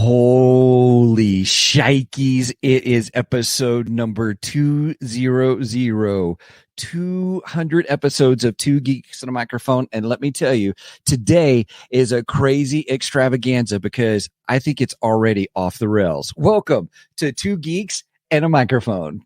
Holy shikeys. It is episode number 200. 200 episodes of Two Geeks and a Microphone. And let me tell you, today is a crazy extravaganza because I think it's already off the rails. Welcome to Two Geeks and a Microphone.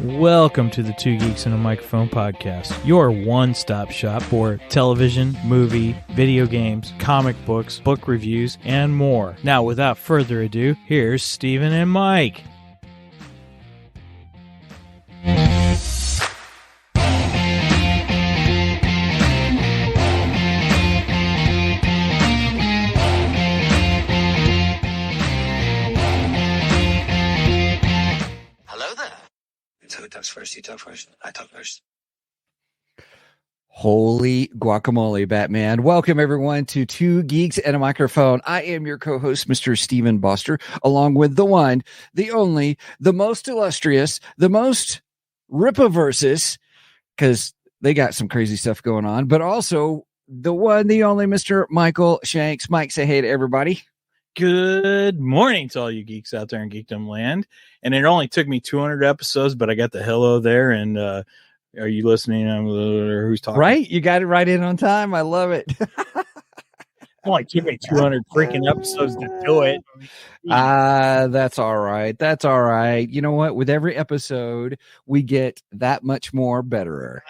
Welcome to the Two Geeks and a Microphone podcast, your one-stop shop for television, movie, video games, comic books, book reviews, and more. Now, without further ado, here's Steven and Mike. So who talks first? You talk first. I talk first. Holy guacamole, Batman. Welcome, everyone, to Two Geeks and a Microphone. I am your co-host, Mr. Steven Boster, along with the one, the only, the most illustrious, the most Ripaversus, because they got some crazy stuff going on, but also the one, the only, Mr. Michael Shanks. Mike, say hey to everybody. Good morning to all you geeks out there in Geekdom land. And it only took me 200 episodes, but I got the hello there. And are you listening? Who's talking? Right? You got it right in on time. I love it. Only took me 200 freaking episodes to do it. That's all right. That's all right. You know what? With every episode, we get that much more betterer.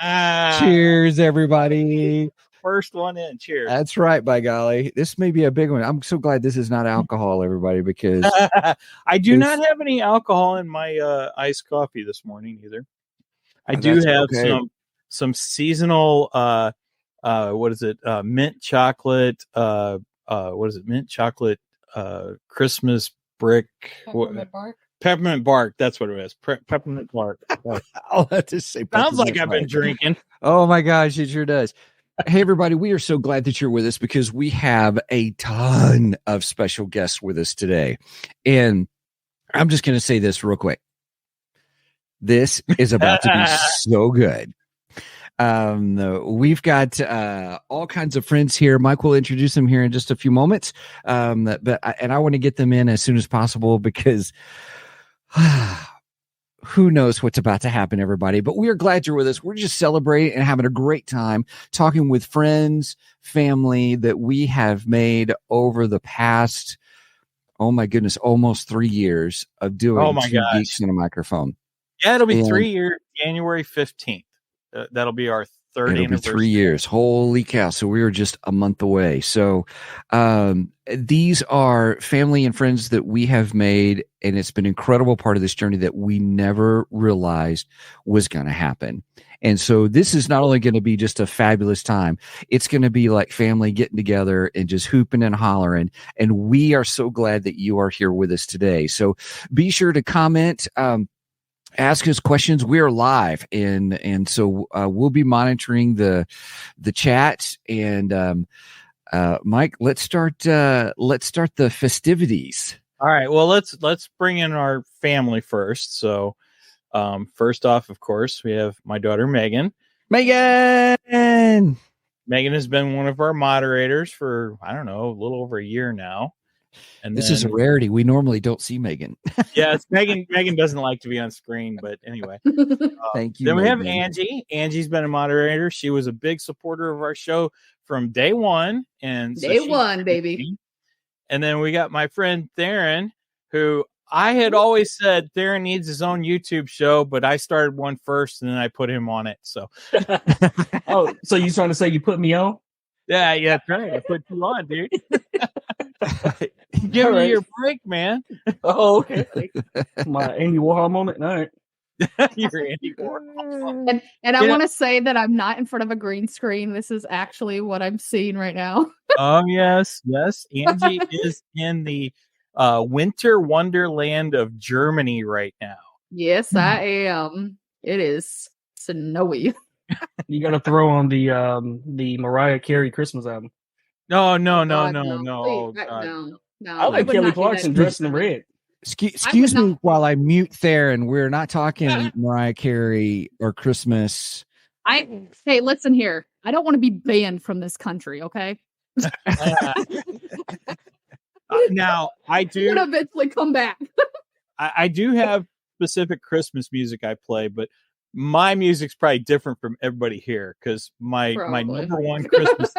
Cheers, everybody. First one in. Cheers. That's right, by golly. This may be a big one. I'm so glad this is not alcohol, everybody, because I do not have any alcohol in my iced coffee this morning either. I do have some seasonal what is it? Mint chocolate mint chocolate Christmas brick peppermint bark. That's what it is. Peppermint bark. I'll have to say sounds like I've been drinking. Oh my gosh, it sure does. Hey, everybody, we are so glad that you're with us because we have a ton of special guests with us today. And I'm just going to say this real quick. This is about to be so good. We've got all kinds of friends here. Mike will introduce them here in just a few moments. I want to get them in as soon as possible because who knows what's about to happen, everybody. But we are glad you're with us. We're just celebrating and having a great time talking with friends, family that we have made over the past, oh my goodness, almost 3 years of doing Two Geeks and a Microphone. Yeah, it'll be 3 years, January 15th. That'll be our third anniversary. 3 years. Holy cow. So we were just a month away. So these are family and friends that we have made, and it's been an incredible part of this journey that we never realized was going to happen. And so this is not only going to be just a fabulous time, it's going to be like family getting together and just hooping and hollering. And we are so glad that you are here with us today. So be sure to comment, ask us questions. We're live, and so we'll be monitoring the chat. And Mike, let's start the festivities. All right. Well, let's bring in our family first. So, first off, of course, we have my daughter Megan. Megan has been one of our moderators for a little over a year now. And this is a rarity. We normally don't see Megan. Yeah, it's Megan. Megan doesn't like to be on screen, but anyway. Thank you. Then we Megan. have Angie. Angie's been a moderator. She was a big supporter of our show from day one. And day one, baby. And then we got my friend Theron, who I had always said Theron needs his own YouTube show, but I started one first and then I put him on it. So, oh, so you trying to say you put me on? Yeah, that's right. I put you on, dude. Give me your break, man. Oh, okay. My Andy Warhol moment. All right. You're Andy Warhol. And I want to say that I'm not in front of a green screen. This is actually what I'm seeing right now. Oh, yes. Angie is in the winter wonderland of Germany right now. Yes, I am. It is snowy. You got to throw on the Mariah Carey Christmas album. No. Oh, No. I like Kelly Clarkson dressed in red. Excuse me while I mute Theron. We're not talking Mariah Carey or Christmas. Hey, listen here. I don't want to be banned from this country, okay? Now, I do. I'm gonna eventually come back. I do have specific Christmas music I play, but my music's probably different from everybody here because my number one Christmas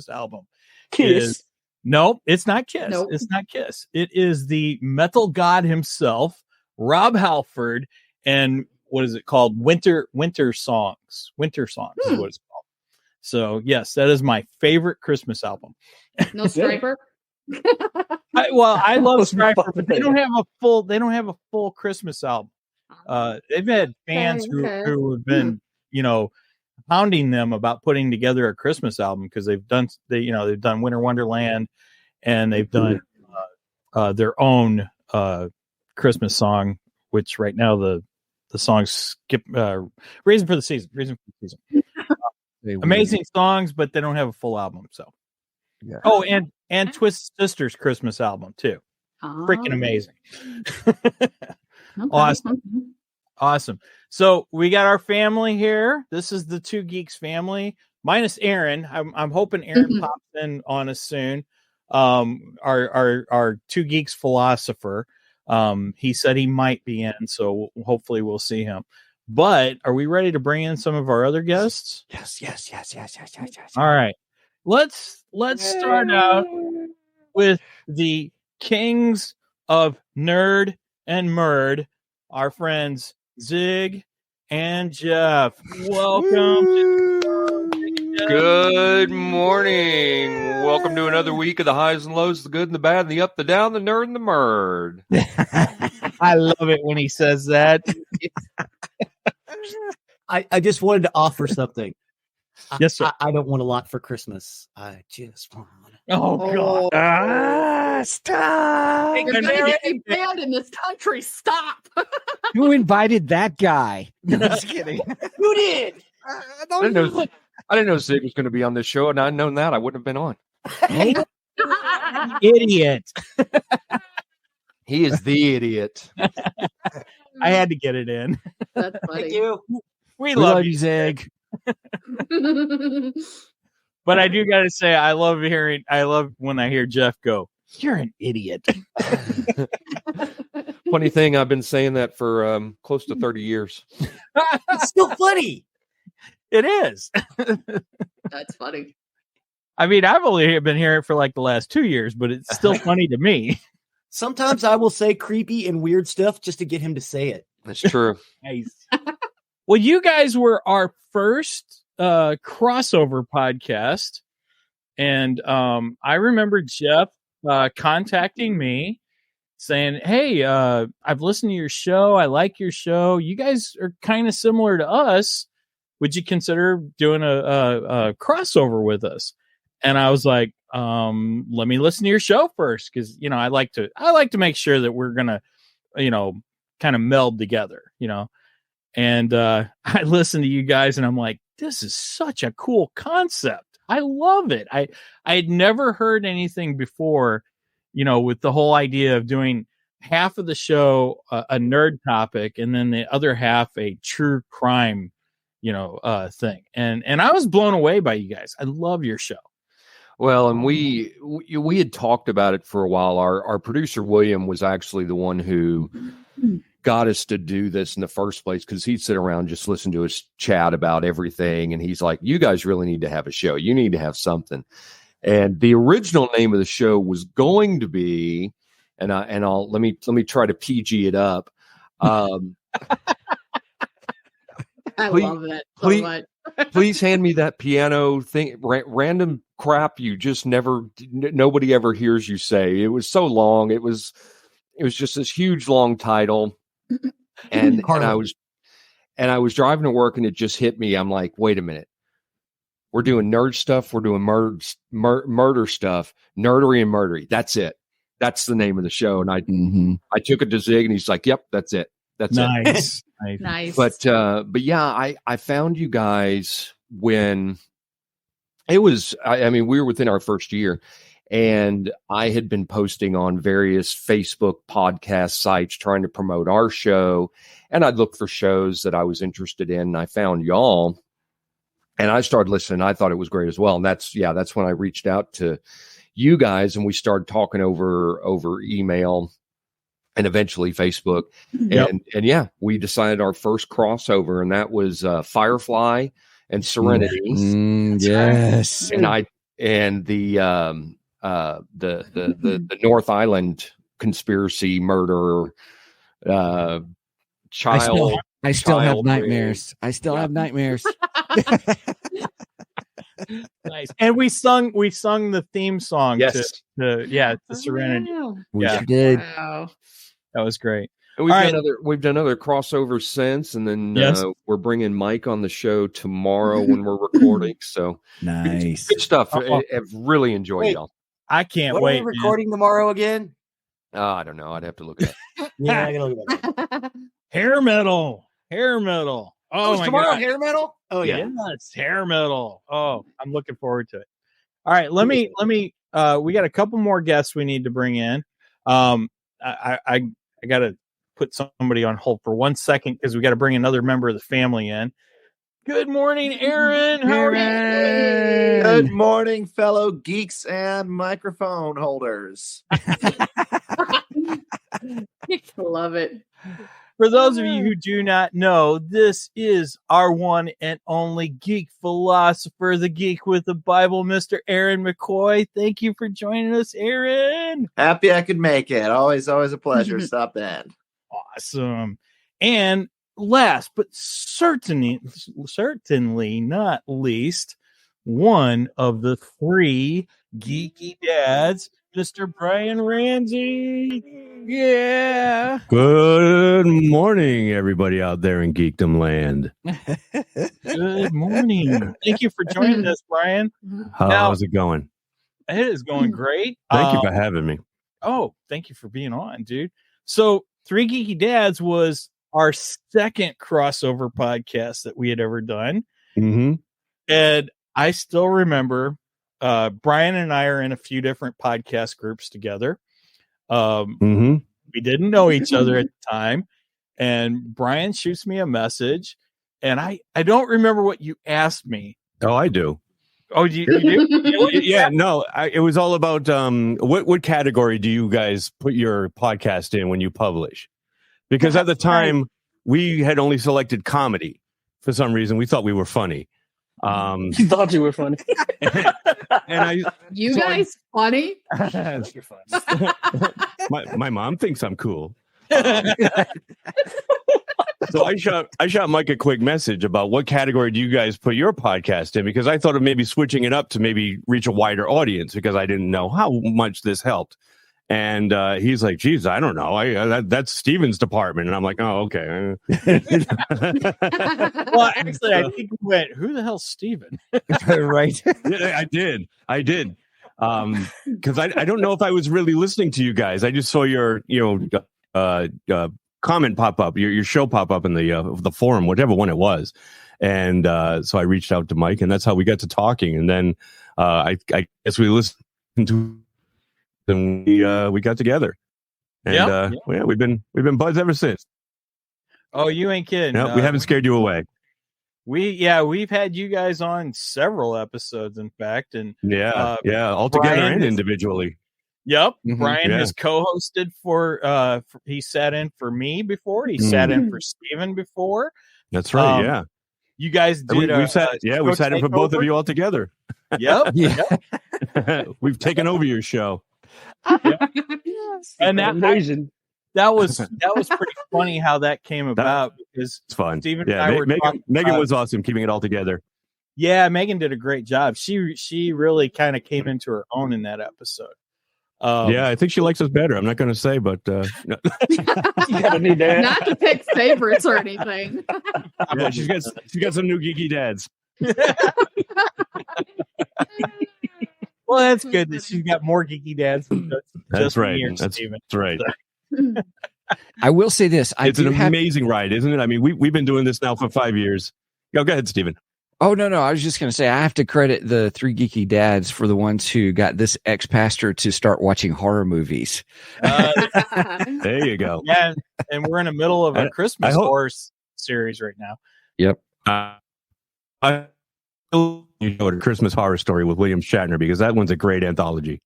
album is nope, it's not Kiss. Nope. It's not Kiss. It is the metal god himself, Rob Halford, and what is it called? Winter Songs. Winter Songs is what it's called. So yes, that is my favorite Christmas album. No Striper. I love Striper, but they don't have a full Christmas album. They've had fans who have been, hounding them about putting together a Christmas album because they've done Winter Wonderland and they've done their own Christmas song, which right now the songs skip Reason for the Season. Amazing songs, but they don't have a full album. So, yeah. Oh, and Twisted Sister's Christmas album too. Freaking amazing. Awesome. So we got our family here. This is the Two Geeks family, minus Aaron. I'm hoping Aaron pops in on us soon. Our Two Geeks philosopher. He said he might be in, so hopefully we'll see him. But are we ready to bring in some of our other guests? Yes. All right. Let's start out with the kings of nerd and murd, our friends Zig and Jeff. Welcome. Good morning. Welcome to another week of the highs and lows, the good and the bad, and the up, the down, the nerd and the murd. I love it when he says that. I just wanted to offer something. Yes, sir. I don't want a lot for Christmas. I just want. Oh God! Stop! You're gonna get banned in this country. Stop! Who invited that guy? No, just kidding. Who did? I didn't know Zig was going to be on this show, and I'd known that I wouldn't have been on. Idiot! He is the idiot. I had to get it in. That's funny. Thank you. We love you, Zig. But I do got to say, I love when I hear Jeff go, "You're an idiot." Funny thing, I've been saying that for close to 30 years. It's still funny. It is. That's funny. I mean, I've only been hearing it for like the last 2 years, but it's still funny to me. Sometimes I will say creepy and weird stuff just to get him to say it. That's true. Nice. Well, you guys were our first crossover podcast. And I remember Jeff contacting me saying, "Hey, I've listened to your show. I like your show. You guys are kind of similar to us. Would you consider doing a crossover with us?" And I was like, let me listen to your show first. Cause I like to make sure that we're going to, kind of meld together, and I listened to you guys and I'm like, this is such a cool concept. I love it. I had never heard anything before, with the whole idea of doing half of the show, a nerd topic, and then the other half, a true crime, thing. And I was blown away by you guys. I love your show. Well, and we had talked about it for a while. Our producer, William, was actually the one who got us to do this in the first place, because he'd sit around and just listen to us chat about everything. And he's like, you guys really need to have a show. You need to have something. And the original name of the show was going to be, let me try to PG it up. I love it so much. Please hand me that piano thing. Random crap you just nobody ever hears you say. It was so long. It was just this huge long title. And I was driving to work and it just hit me. I'm like, wait a minute. We're doing nerd stuff. We're doing murder stuff. Nerdery and murdery. That's it. That's the name of the show. And I took it to Zig and he's like, yep, that's it. That's nice. it. Nice. But yeah, I found you guys when it was, we were within our first year, And I had been posting on various Facebook podcast sites trying to promote our show. And I'd look for shows that I was interested in. And I found y'all. And I started listening. I thought it was great as well. And that's when I reached out to you guys and we started talking over email and eventually Facebook. Yep. And yeah, we decided our first crossover, and that was Firefly and Serenity. Yes. And the North Island conspiracy murder child. I still have nightmares. I still have nightmares. Nice. And we sung the theme song Yes. to Serenity. We sure did. Wow. That was great. And we've done other crossovers since, and then we're bringing Mike on the show tomorrow when we're recording. So Nice. good stuff. I've really enjoyed y'all. I can't What wait. are we recording tomorrow again? I don't know. I'd have to look at it. Yeah, I gotta look at that. Hair metal. Oh my tomorrow God. hair metal? Oh yeah. Yes, hair metal. Oh, I'm looking forward to it. All right, let me we got a couple more guests we need to bring in. I got to put somebody on hold for 1 second because we got to bring another member of the family in. Good morning, Aaron. How are you? Good morning, fellow geeks and microphone holders. Love it. For those of you who do not know, this is our one and only geek philosopher, the geek with the Bible, Mr. Aaron McCoy. Thank you for joining us, Aaron. Happy I could make it. Always a pleasure. Stop in. Awesome. And last but certainly not least, one of the three geeky dads, Mr. Brian Ramsey. Yeah. Good morning, everybody out there in geekdom land. Good morning. Thank you for joining us, Brian. How's it going? It is going great. Thank you for having me. Oh, thank you for being on, dude. So, Three Geeky Dads was our second crossover podcast that we had ever done. Mm-hmm. And I still remember Brian and I are in a few different podcast groups together. We didn't know each other at the time. And Brian shoots me a message. And I don't remember what you asked me. Oh, I do. Oh, you do? Yeah, no, it was all about what category do you guys put your podcast in when you publish? Because at the time, we had only selected comedy. For some reason, we thought we were funny. You thought you were funny. You guys funny? You're fun. my mom thinks I'm cool. So I shot Mike a quick message about what category do you guys put your podcast in, because I thought of maybe switching it up to maybe reach a wider audience, because I didn't know how much this helped. And he's like, geez, I don't know. That's Steven's department. And I'm like, oh, okay. Well, actually, I think we went, who the hell's Steven? Right. Yeah, I did. Because I don't know if I was really listening to you guys. I just saw your, comment pop up, your show pop up in the forum, whatever one it was. And so I reached out to Mike, and that's how we got to talking. And then I guess we listened to, and we got together. And we've been buds ever since. Oh, you ain't kidding. No, we haven't scared you away. We've had you guys on several episodes, in fact, and all together Brian and individually. Yep. Mm-hmm. Brian has co-hosted for he sat in for me before. He sat in for Steven before. That's right. You guys did. We sat in for both of you all together. Yep. We've taken over your show. And that was pretty funny how that came about, because it's fun. Steven and I were Megan was awesome keeping it all together. Yeah, Megan did a great job. She really kind of came into her own in that episode. I think she likes us better. I'm not going to say, but Not to pick favorites or anything. Yeah, she's got some new geeky dads. Well, that's good that she's got more geeky dads than that's right. Me or that's Steven. right. I will say this: it's an amazing ride, isn't it? I mean, we've been doing this now for 5 years. Go ahead, Steven. Oh, no. I was just going to say, I have to credit the 3 geeky dads for the ones who got this ex-pastor to start watching horror movies. There you go. Yeah, and we're in the middle of a Christmas horror series right now. Yep. I you know, a Christmas Horror Story with William Shatner, because that one's a great anthology.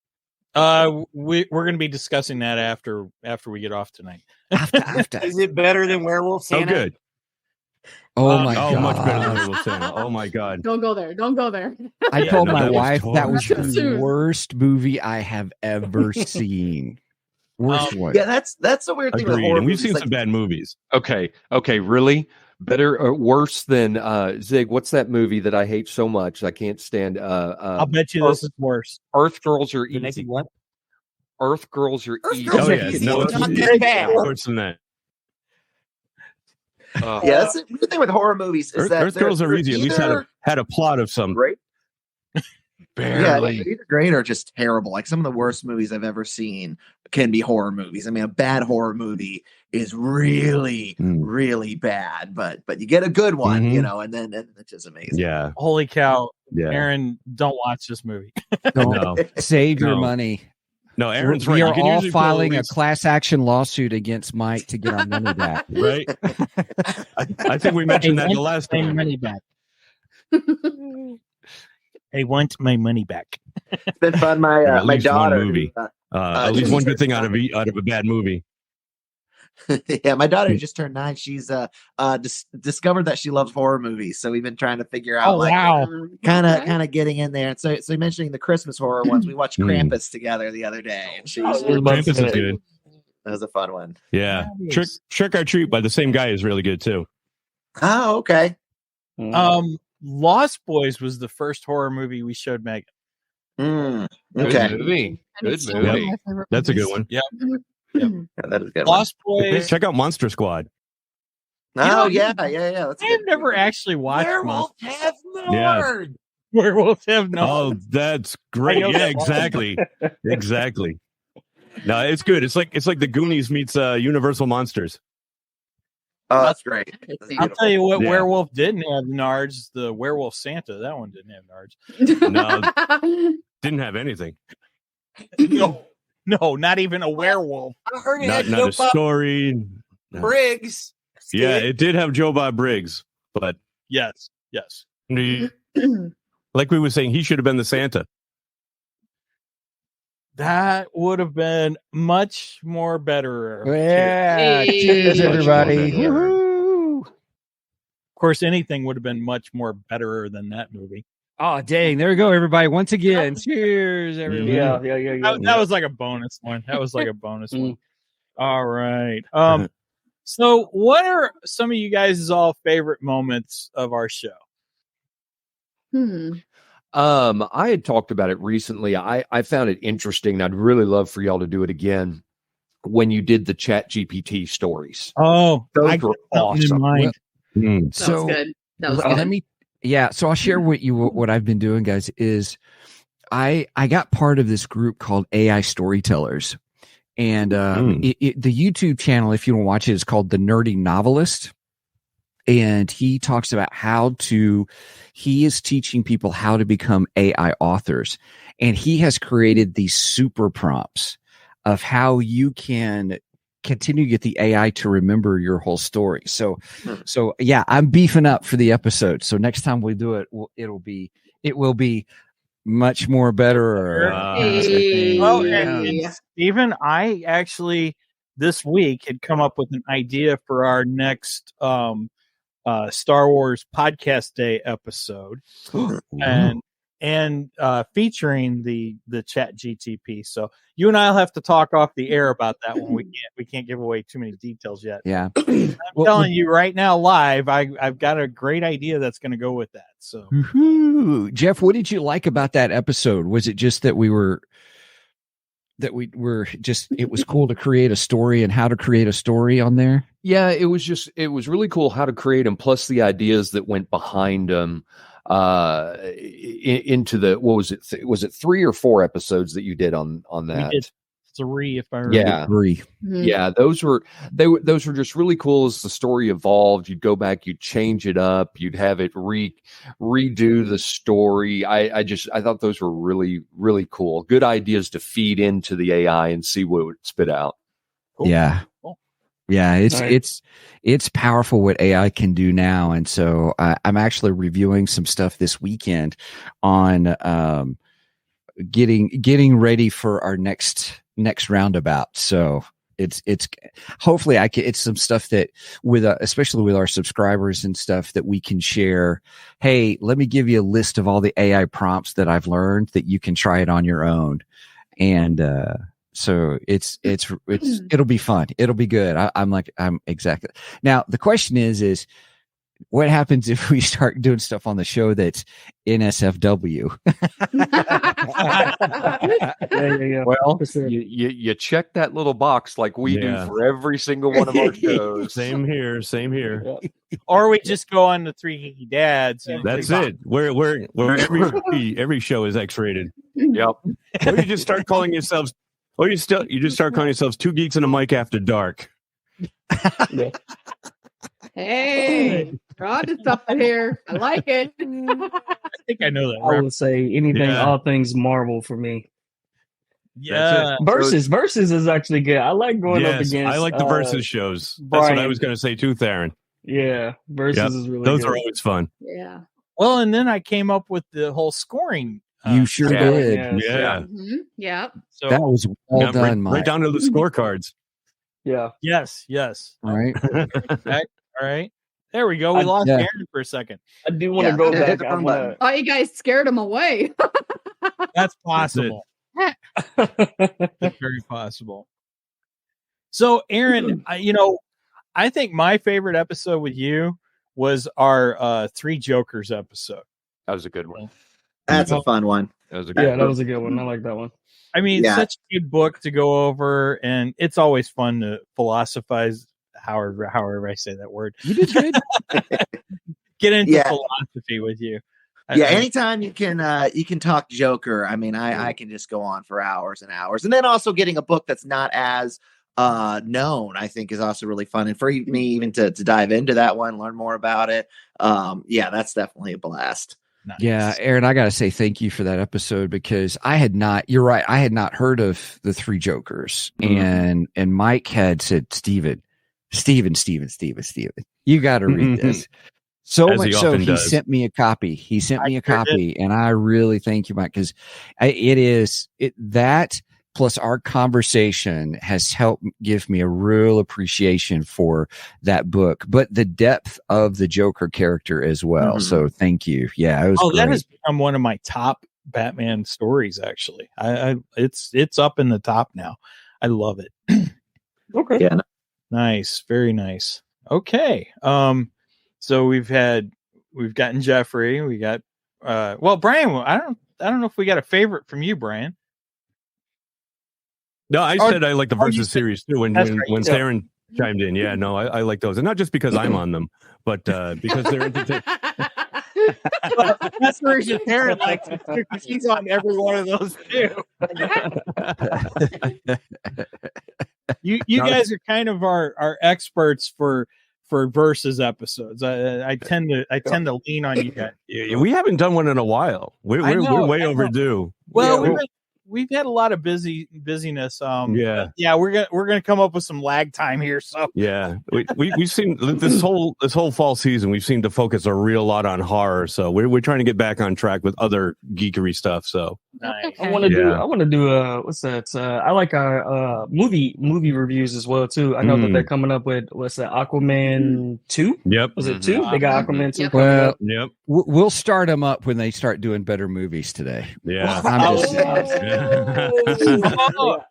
We're going to be discussing that after we get off tonight. After. Is it better than Werewolf Santa? Oh, good. Oh my god! Much better than Werewolf Santa. Oh my god! Don't go there. Don't go there. I told my wife that was too the soon. worst movie I have ever seen. Worst one. Yeah, that's the weird thing with Agreed. horror And we've movies. seen some bad movies. Okay, really? Better or worse than Zig? What's that movie that I hate so much? I can't stand. I'll bet you this is worse. Earth Girls Are The next Easy. what? Earth Girls Are Earth Easy. Girls Oh Are yeah, easy. no, It's it's not that bad. worse than that. Yeah, that's the weird thing with horror movies is that Earth Girls Are Easy. At least had a plot of some. great. Barely. Yeah, they're either great or just terrible. Like some of the worst movies I've ever seen can be horror movies. I mean, a bad horror movie is really, really bad, but you get a good one, you know, and then it's just amazing. Yeah. Holy cow. Yeah. Aaron, don't watch this movie. No. Save your No. money. No, Aaron's We right. are You can all usually pull at filing a least- class action lawsuit against Mike to get our money back. right? I think we mentioned that the last my time. money back. I want my money back. It's been fun. My Or at my least one daughter, movie. At least one good thing out of a bad movie. yeah, my daughter just turned 9. She's discovered that she loves horror movies, so we've been trying to figure out kind of getting in there. And so mentioning the Christmas horror ones, we watched Krampus together the other day, and Krampus is good. That was a fun one. Yeah, Trick or Treat by the same guy is really good too. Oh, okay. Lost Boys was the first horror movie we showed Megan. Okay, Good movie. And Good it's still one of movie. my favorite That's a good movies. one. Yeah. yeah, that is a good. Lost Boys. Check out Monster Squad. One. You know, Oh yeah. That's a I've good never movie. actually watched Werewolf have Yeah. Nord. Werewolves Have No. Oh, that's great. I know Yeah, that one. exactly. Exactly. No, it's good. It's like the Goonies meets Universal Monsters. Oh, that's great. That's I'll beautiful. tell you what, Yeah. Werewolf didn't have nards. The Werewolf Santa, that one didn't have nards. No, didn't have anything. No, not even a werewolf. I heard it Not had a Joe Bob story. No. Briggs. Yeah, it did have Joe Bob Briggs, but Yes. like we were saying, he should have been the Santa. That would have been much more better. Yeah. Hey. Cheers, everybody. Much more better. Woohoo. Of course, anything would have been much more better than that movie. Oh, dang. There we go, everybody. Once again, cheers, everybody. Yeah. That was like a bonus one. That was like a bonus one. All right. Uh-huh. So what are some of you guys' all favorite moments of our show? I had talked about it recently. I found it interesting. I'd really love for y'all to do it again when you did the Chat GPT stories. Oh, Those were awesome. mind. That So was good. That was let good. me, so I'll share what I've been doing, guys, is I got part of this group called AI Storytellers. And the YouTube channel, if you want to watch it, is called The Nerdy Novelist. And he talks about he is teaching people how to become AI authors. And he has created these super prompts of how you can continue to get the AI to remember your whole story. So yeah, I'm beefing up for the episode. So next time we do it, it will be much more better. Well, and Stephen, I actually this week had come up with an idea for our next Star Wars Podcast Day episode, and featuring the Chat GTP. So you and I'll have to talk off the air about that one. We can't give away too many details yet. Yeah, I'm telling you right now, live, I've got a great idea that's going to go with that. So, Jeff, what did you like about that episode? Was it just that it was cool to create a story and how to create a story on there? Yeah, it was really cool how to create them, plus the ideas that went behind them into the, what was it? Was it 3 or 4 episodes that you did on that? we did 3, if I remember. Yeah, 3. Mhm. Yeah, those were just really cool. As the story evolved, you'd go back, you'd change it up, you'd have it redo the story. I thought those were really, really cool. Good ideas to feed into the AI and see what it would spit out. Cool. Yeah. Cool. Yeah, Nice. it's powerful what AI can do now, and so I'm actually reviewing some stuff this weekend on getting ready for our next roundabout. So it's hopefully it's some stuff that with especially with our subscribers and stuff that we can share. Hey, let me give you a list of all the AI prompts that I've learned that you can try it on your own, and so it'll be fun. It'll be good. I'm exactly. Now the question is what happens if we start doing stuff on the show that's NSFW? Yeah. Well, For sure. you check that little box like we do for every single one of our shows. Same here. Or we just go on the 3 Geeky Dads. And That's it. Where every show is X-rated. Yep. Or you just start calling yourselves. Or you just start calling yourselves 2 Geeks and a Mic After Dark. Hey, we're on to something here. I like it. I think I know that. I would say anything, Yeah. all things Marvel for me. Yeah. Versus is actually good. I like going up against. I like the versus shows. That's Brian. what I was going to say too, Theron. Yeah, versus is really Those good. are always fun. Yeah. Well, and then I came up with the whole scoring. You sure did. Yeah. Mm-hmm. Yeah. So That was well done, Mike. Right down to the scorecards. Yeah. yes. Right. All right. There we go. We lost yeah. Aaron for a second. I do want to go hit back. the I wrong wanna- Oh, you guys scared him away. That's possible. That's very possible. So, Aaron, I think my favorite episode with you was our 3 Jokers episode. That was a good one. That's a fun one. That was a good Yeah, one. that was a good one. I like that one. I mean, Yeah. such a good book to go over, and it's always fun to philosophize. However I say that word. You did good. Get into Yeah. philosophy with you. Yeah, anytime you can talk Joker, I mean, I can just go on for hours and hours. And then also getting a book that's not as known, I think, is also really fun. And for me even to dive into that one, learn more about it. Yeah, that's definitely a blast. Nice. Yeah, Aaron, I got to say thank you for that episode because you're right. I had not heard of the 3 Jokers, and Mike had said, Steven, you got to read this. So As much he so, often he does. sent me a copy. And I really thank you, Mike, because that plus our conversation has helped give me a real appreciation for that book, but the depth of the Joker character as well. So thank you. Yeah, it was great. That has become one of my top Batman stories. Actually, it's up in the top now. I love it. Okay. Yeah. Nice, very nice. Okay, so we've gotten Jeffrey. We got Brian. I don't know if we got a favorite from you, Brian. No, I said I like the you versus said- series too. When That's right, when yeah. Theron chimed in, yeah, no, I like those, and not just because I'm on them, but because they're entertaining. That's where your parent likes it too, 'cause he's on every one of those too. You guys are kind of our experts for versus episodes. I tend to lean on you guys. Yeah, we haven't done one in a while. We're way overdue. Well, Yeah, we've had a lot of busyness. Yeah. we're gonna come up with some lag time here. So Yeah, we've seen this whole fall season. We've seen to focus a real lot on horror, so we're trying to get back on track with other geekery stuff. So nice. I want to do what's that? I like our movie reviews as well too. I know that they're coming up with what's that? Aquaman 2? Yep. Was it 2? They got Aquaman 2 Yep. coming Well, up. Yep. we'll start them up when they start doing better movies today. Yeah. I'm just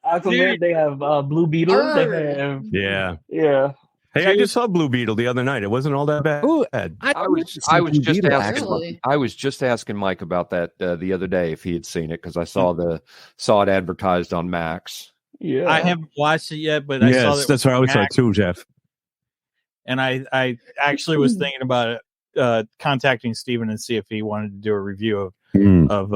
Aquaman, they have Blue Beetle. They have Yeah. yeah. Hey, I just saw Blue Beetle the other night. It wasn't all that bad. Ooh, I was just asking. Really? I was just asking Mike about that the other day if he had seen it because I saw it advertised on Max. Yeah. I haven't watched it yet, but I saw Yes, that's what I always saw too, Jeff. and I actually was thinking about contacting Steven and see if he wanted to do a review of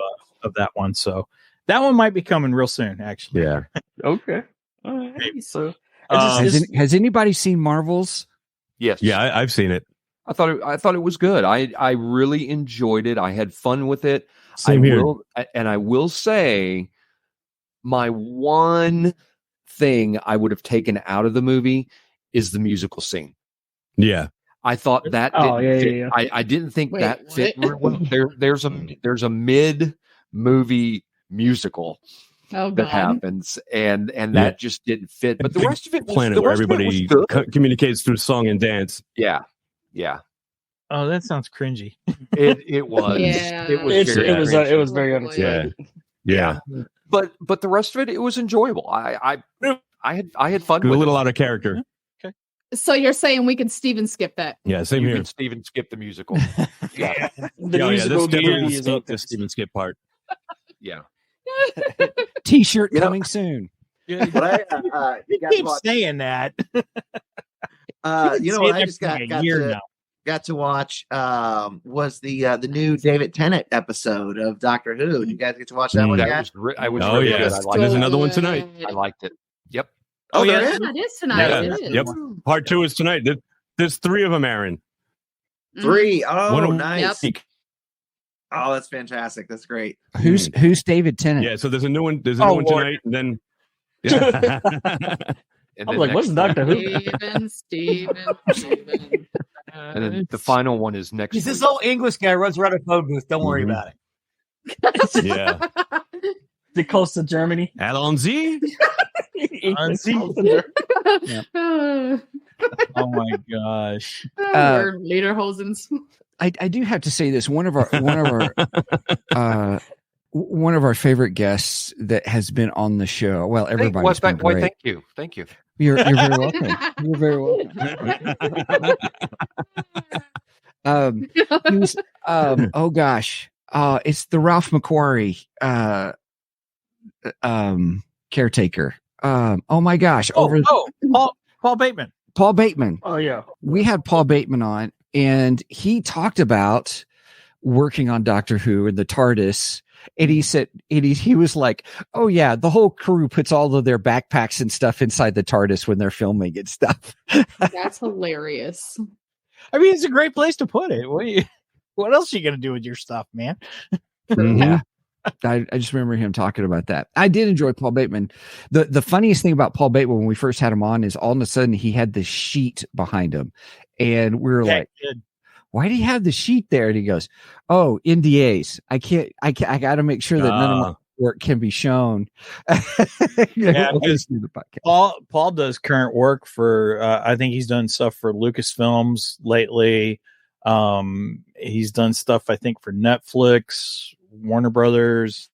that one. So That one might be coming real soon, actually. Yeah. Okay. All right. Maybe. So Has anybody seen Marvels? Yes. Yeah, I've seen it. I thought it was good. I really enjoyed it. I had fun with it. Same here. I will say, my one thing I would have taken out of the movie is the musical scene. Yeah. I thought that didn't fit. I didn't think that fit very well. There's a mid movie musical that happens, and that just didn't fit. But the rest of it, planet where everybody communicates through song and dance. Yeah. Oh, that sounds cringy. It was. Yeah. It was very unexpected. Yeah. But the rest of it was enjoyable. I had fun. A with little it. out of character. So you're saying we could Steven skip that? Yeah, same You here. can Steven skip the musical. Yeah. This definitely the Steven skip part. Yeah. T-shirt coming soon. You keep saying that. I just got to watch was the new David Tennant episode of Doctor Who. Did you guys get to watch that one? I was really good. There's another one tonight. I liked it. Yep. Oh, yeah, it is tonight. Yeah. It is. Yep. Part 2 is tonight. There's 3 of them, Aaron. 3. Oh, One nice. week. Oh, that's fantastic. That's great. Who's David Tennant? Yeah, so there's a new one. There's a new one tonight, and then. Yeah. I was like, "What's Doctor Who?" Steven. And then the final one is next. He's this old English guy runs around a phone booth. Don't worry about it. Yeah. The coast of Germany. Alan Z. Yeah. Oh my gosh. Lederhosens. I do have to say this. One of our favorite guests that has been on the show. Well, everybody's been great. Thank you. You're very welcome. You're very welcome. Oh gosh, it's the Ralph McQuarrie caretaker. Oh my gosh, Paul Bateman. Paul Bateman. Oh yeah, we had Paul Bateman on, and he talked about working on Doctor Who and the TARDIS. And he said, he was like, oh yeah, the whole crew puts all of their backpacks and stuff inside the TARDIS when they're filming and stuff. That's hilarious. I mean, it's a great place to put it. What else are you going to do with your stuff, man? Yeah. I just remember him talking about that. I did enjoy Paul Bateman. The funniest thing about Paul Bateman when we first had him on is all of a sudden he had this sheet behind him. And we were like, why do you have the sheet there? And he goes, oh, NDAs. I got to make sure that none of my work can be shown. Yeah, Paul does current work for, I think he's done stuff for Lucasfilms lately. He's done stuff, I think, for Netflix, Warner Brothers.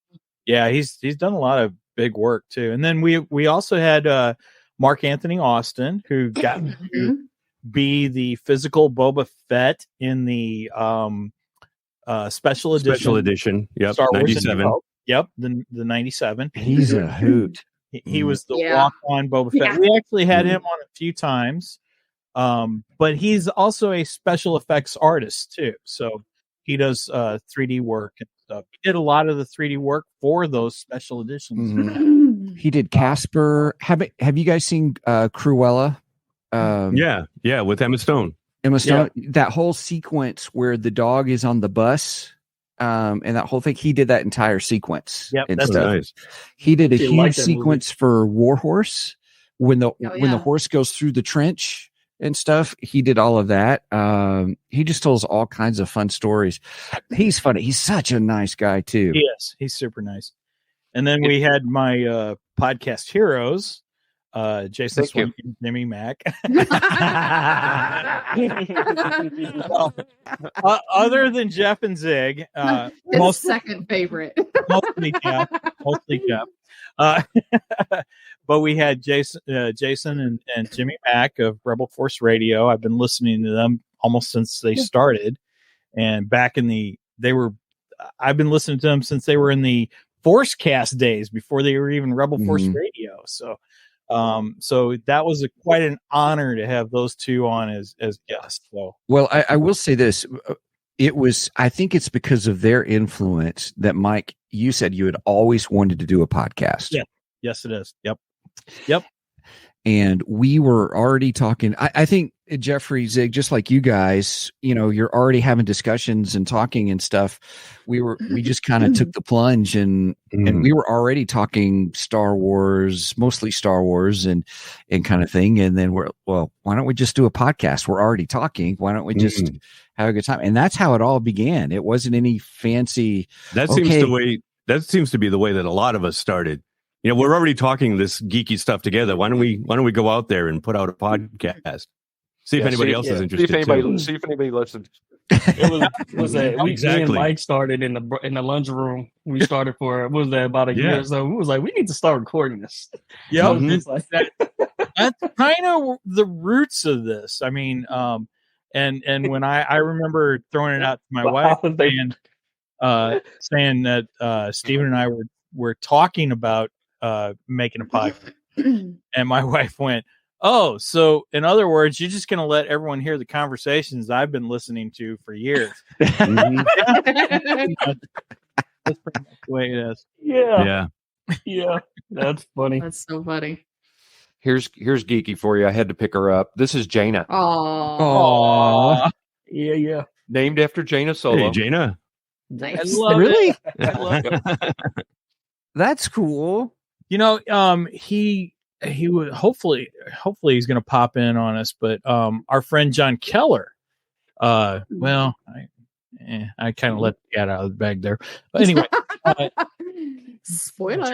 Yeah, he's done a lot of big work too. And then we also had Mark Anthony Austin, who got to be the physical Boba Fett in the special edition. Yep, Star Wars 97. Yep, the 97. He's a hoot. He was the walk-on Boba Fett. We actually had him on a few times. But he's also a special effects artist too. So he does 3D work and stuff. He did a lot of the 3D work for those special editions. Mm-hmm. He did Casper. Have you guys seen Cruella? Yeah, with Emma Stone. That whole sequence where the dog is on the bus, and that whole thing, he did that entire sequence. Yep, and that's stuff. Nice. He did a huge sequence for Warhorse when the horse goes through the trench and stuff. He did all of that. He just tells all kinds of fun stories. He's funny. He's such a nice guy too. He is. He's super nice. And then we had my podcast heroes, Jason Swank and Jimmy Mack. Other than Jeff and Zig, his second favorite. mostly Jeff. But we had Jason and Jimmy Mack of Rebel Force Radio. I've been listening to them almost since they started, and I've been listening to them since they were in the Forcecast days before they were even Rebel Force Radio. So that was quite an honor to have those two on as guests. So, well, I will say this: I think it's because of their influence that, Mike, you said you had always wanted to do a podcast. Yeah. Yes, it is. Yep. And we were already talking. I think, Jeffrey, Zig, just like you guys, you're already having discussions and talking and stuff. We just kind of took the plunge and we were already talking Star Wars, mostly Star Wars and kind of thing. And then why don't we just do a podcast? We're already talking. Why don't we just have a good time? And that's how it all began. It wasn't any fancy. That seems to be the way that a lot of us started. We're already talking this geeky stuff together. Why don't we go out there and put out a podcast? See if anybody else is interested. See if anybody listens. It was Exactly. Me and Mike started in the lunch room. We started for about a year or so. We was like, we need to start recording this. Yeah, that's kind of the roots of this. I mean, and when I remember throwing it out to my wife and saying that Stephen and I were talking about making a podcast, and my wife went, "Oh, so in other words, you're just going to let everyone hear the conversations I've been listening to for years." That's pretty much the way it is. Yeah. That's funny. That's so funny. Here's Geeky for you. I had to pick her up. This is Jaina. Aww. Yeah. Named after Jaina Solo. Hey, Jaina. Nice. I love Really? I love it. That's cool. He would hopefully he's going to pop in on us, but our friend John Keller, I kind of let the cat out of the bag there, but anyway, spoilers.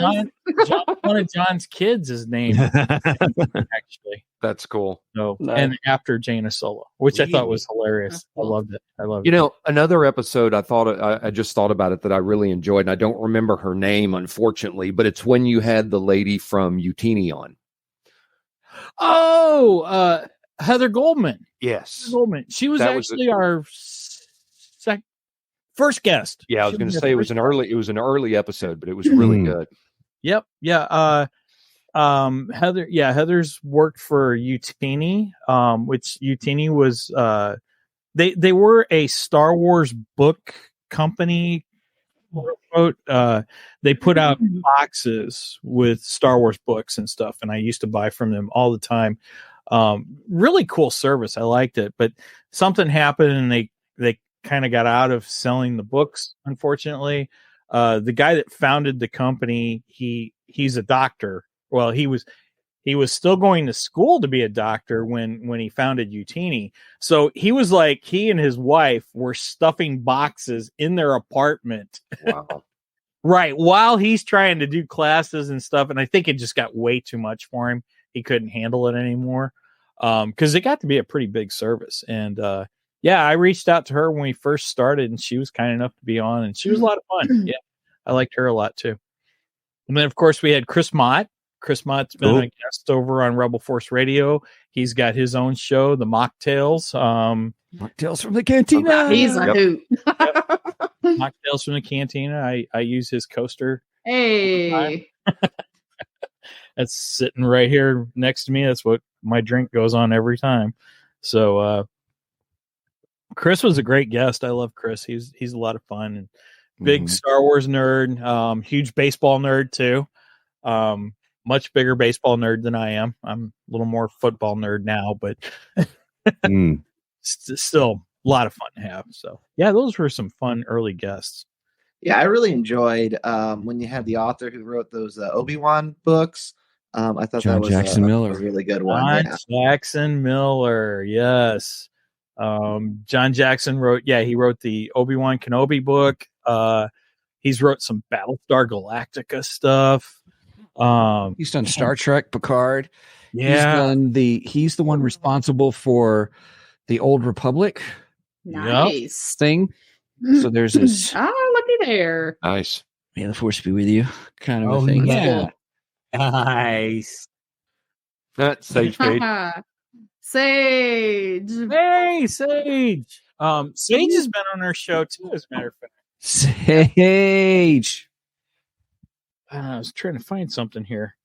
One of John's kids is named actually. That's cool. So and after Jaina Solo, which I thought was hilarious. I loved it. Another episode I just thought about it that I really enjoyed, and I don't remember her name, unfortunately, but it's when you had the lady from Utini on. Oh, Heather Goldman. Yes. Goldman. She was actually our first guest. Yeah, I was going to say it was an early episode, but it was really good. Yep. Yeah. Heather's worked for Utini, which Utini was they were a Star Wars book company. They put out boxes with Star Wars books and stuff, and I used to buy from them all the time. Really cool service. I liked it, but something happened and they kind of got out of selling the books, unfortunately. The guy that founded the company, he's a doctor. Well, he was still going to school to be a doctor when he founded Utini. So he and his wife were stuffing boxes in their apartment. Wow. Right. While he's trying to do classes and stuff. And I think it just got way too much for him. He couldn't handle it anymore. Cause it got to be a pretty big service. And, I reached out to her when we first started and she was kind enough to be on and she was a lot of fun. Yeah. I liked her a lot too. And then of course we had Chris Mott. Chris Mott's been a guest over on Rebel Force Radio. He's got his own show, the Mocktails. Mocktails from the Cantina. He's a hoot. Mocktails from the Cantina. I use his coaster. Hey. That's sitting right here next to me. That's what my drink goes on every time. So Chris was a great guest. I love Chris. He's a lot of fun and big Star Wars nerd. Huge baseball nerd too. Much bigger baseball nerd than I am. I'm a little more football nerd now, but still a lot of fun to have. So yeah, those were some fun early guests. Yeah, I really enjoyed when you had the author who wrote those Obi-Wan books. I thought John that was Jackson Miller. a really good one. Jackson Miller, yes. John Jackson wrote the Obi-Wan Kenobi book. He's wrote some Battlestar Galactica stuff. He's done Star Trek, Picard. Yeah, he's the one responsible for the Old Republic. Nice thing. So there's this. Looky there. Nice. May the force be with you. Kind of a thing. Yeah. Nice. That's Sage Page. Sage. Hey, Sage. Sage has been on our show too, as a matter of fact. Sage. I was trying to find something here.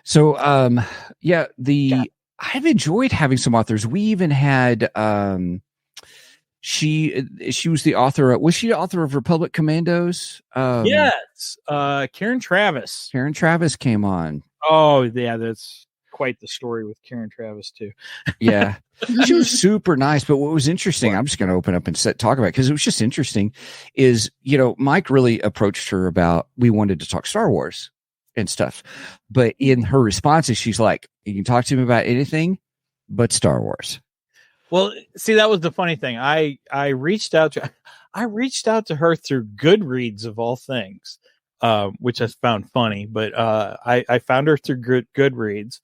So, I've enjoyed having some authors. We even had She was the author of, was she the author of Republic Commandos? Yes. Karen Travis. Karen Travis came on. Oh, yeah, that's quite the story with Karen Travis too. Yeah. She was super nice. But what was interesting, I'm just going to open up and talk about it because it was just interesting, is, Mike really approached her about, we wanted to talk Star Wars and stuff. But in her responses, she's like, you can talk to me about anything but Star Wars. Well, see, that was the funny thing. I reached out to her through Goodreads of all things, which I found funny. But I found her through Goodreads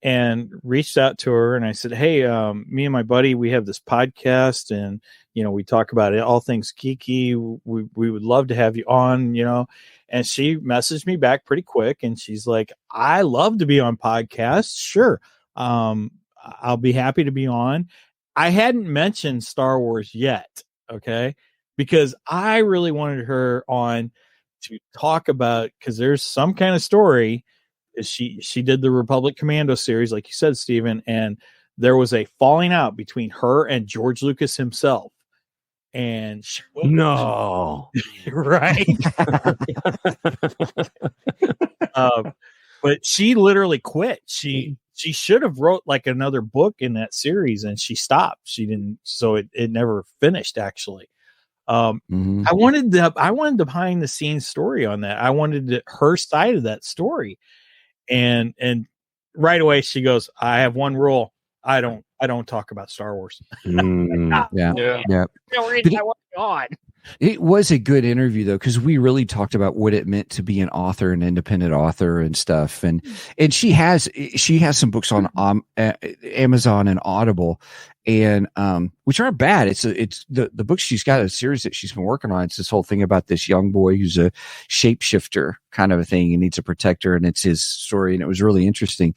and reached out to her, and I said, "Hey, me and my buddy, we have this podcast, and we talk about it, all things geeky. We would love to have you on, And she messaged me back pretty quick, and she's like, "I love to be on podcasts. Sure, I'll be happy to be on." I hadn't mentioned Star Wars yet, okay? Because I really wanted her on to talk about, because there's some kind of story. She did the Republic Commando series, like you said, Stephen, and there was a falling out between her and George Lucas himself. And she no, right? But she literally quit. She should have wrote like another book in that series, and she stopped. She didn't, so it never finished. Actually, I wanted the behind the scenes story on that. I wanted her side of that story, and right away she goes, "I have one rule: I don't talk about Star Wars." Yeah. It was a good interview though, because we really talked about what it meant to be an author, an independent author, and stuff. And she has some books on Amazon and Audible, and which aren't bad. It's the books she's got, a series that she's been working on. It's this whole thing about this young boy who's a shapeshifter kind of a thing. He needs a protector, and it's his story, and it was really interesting.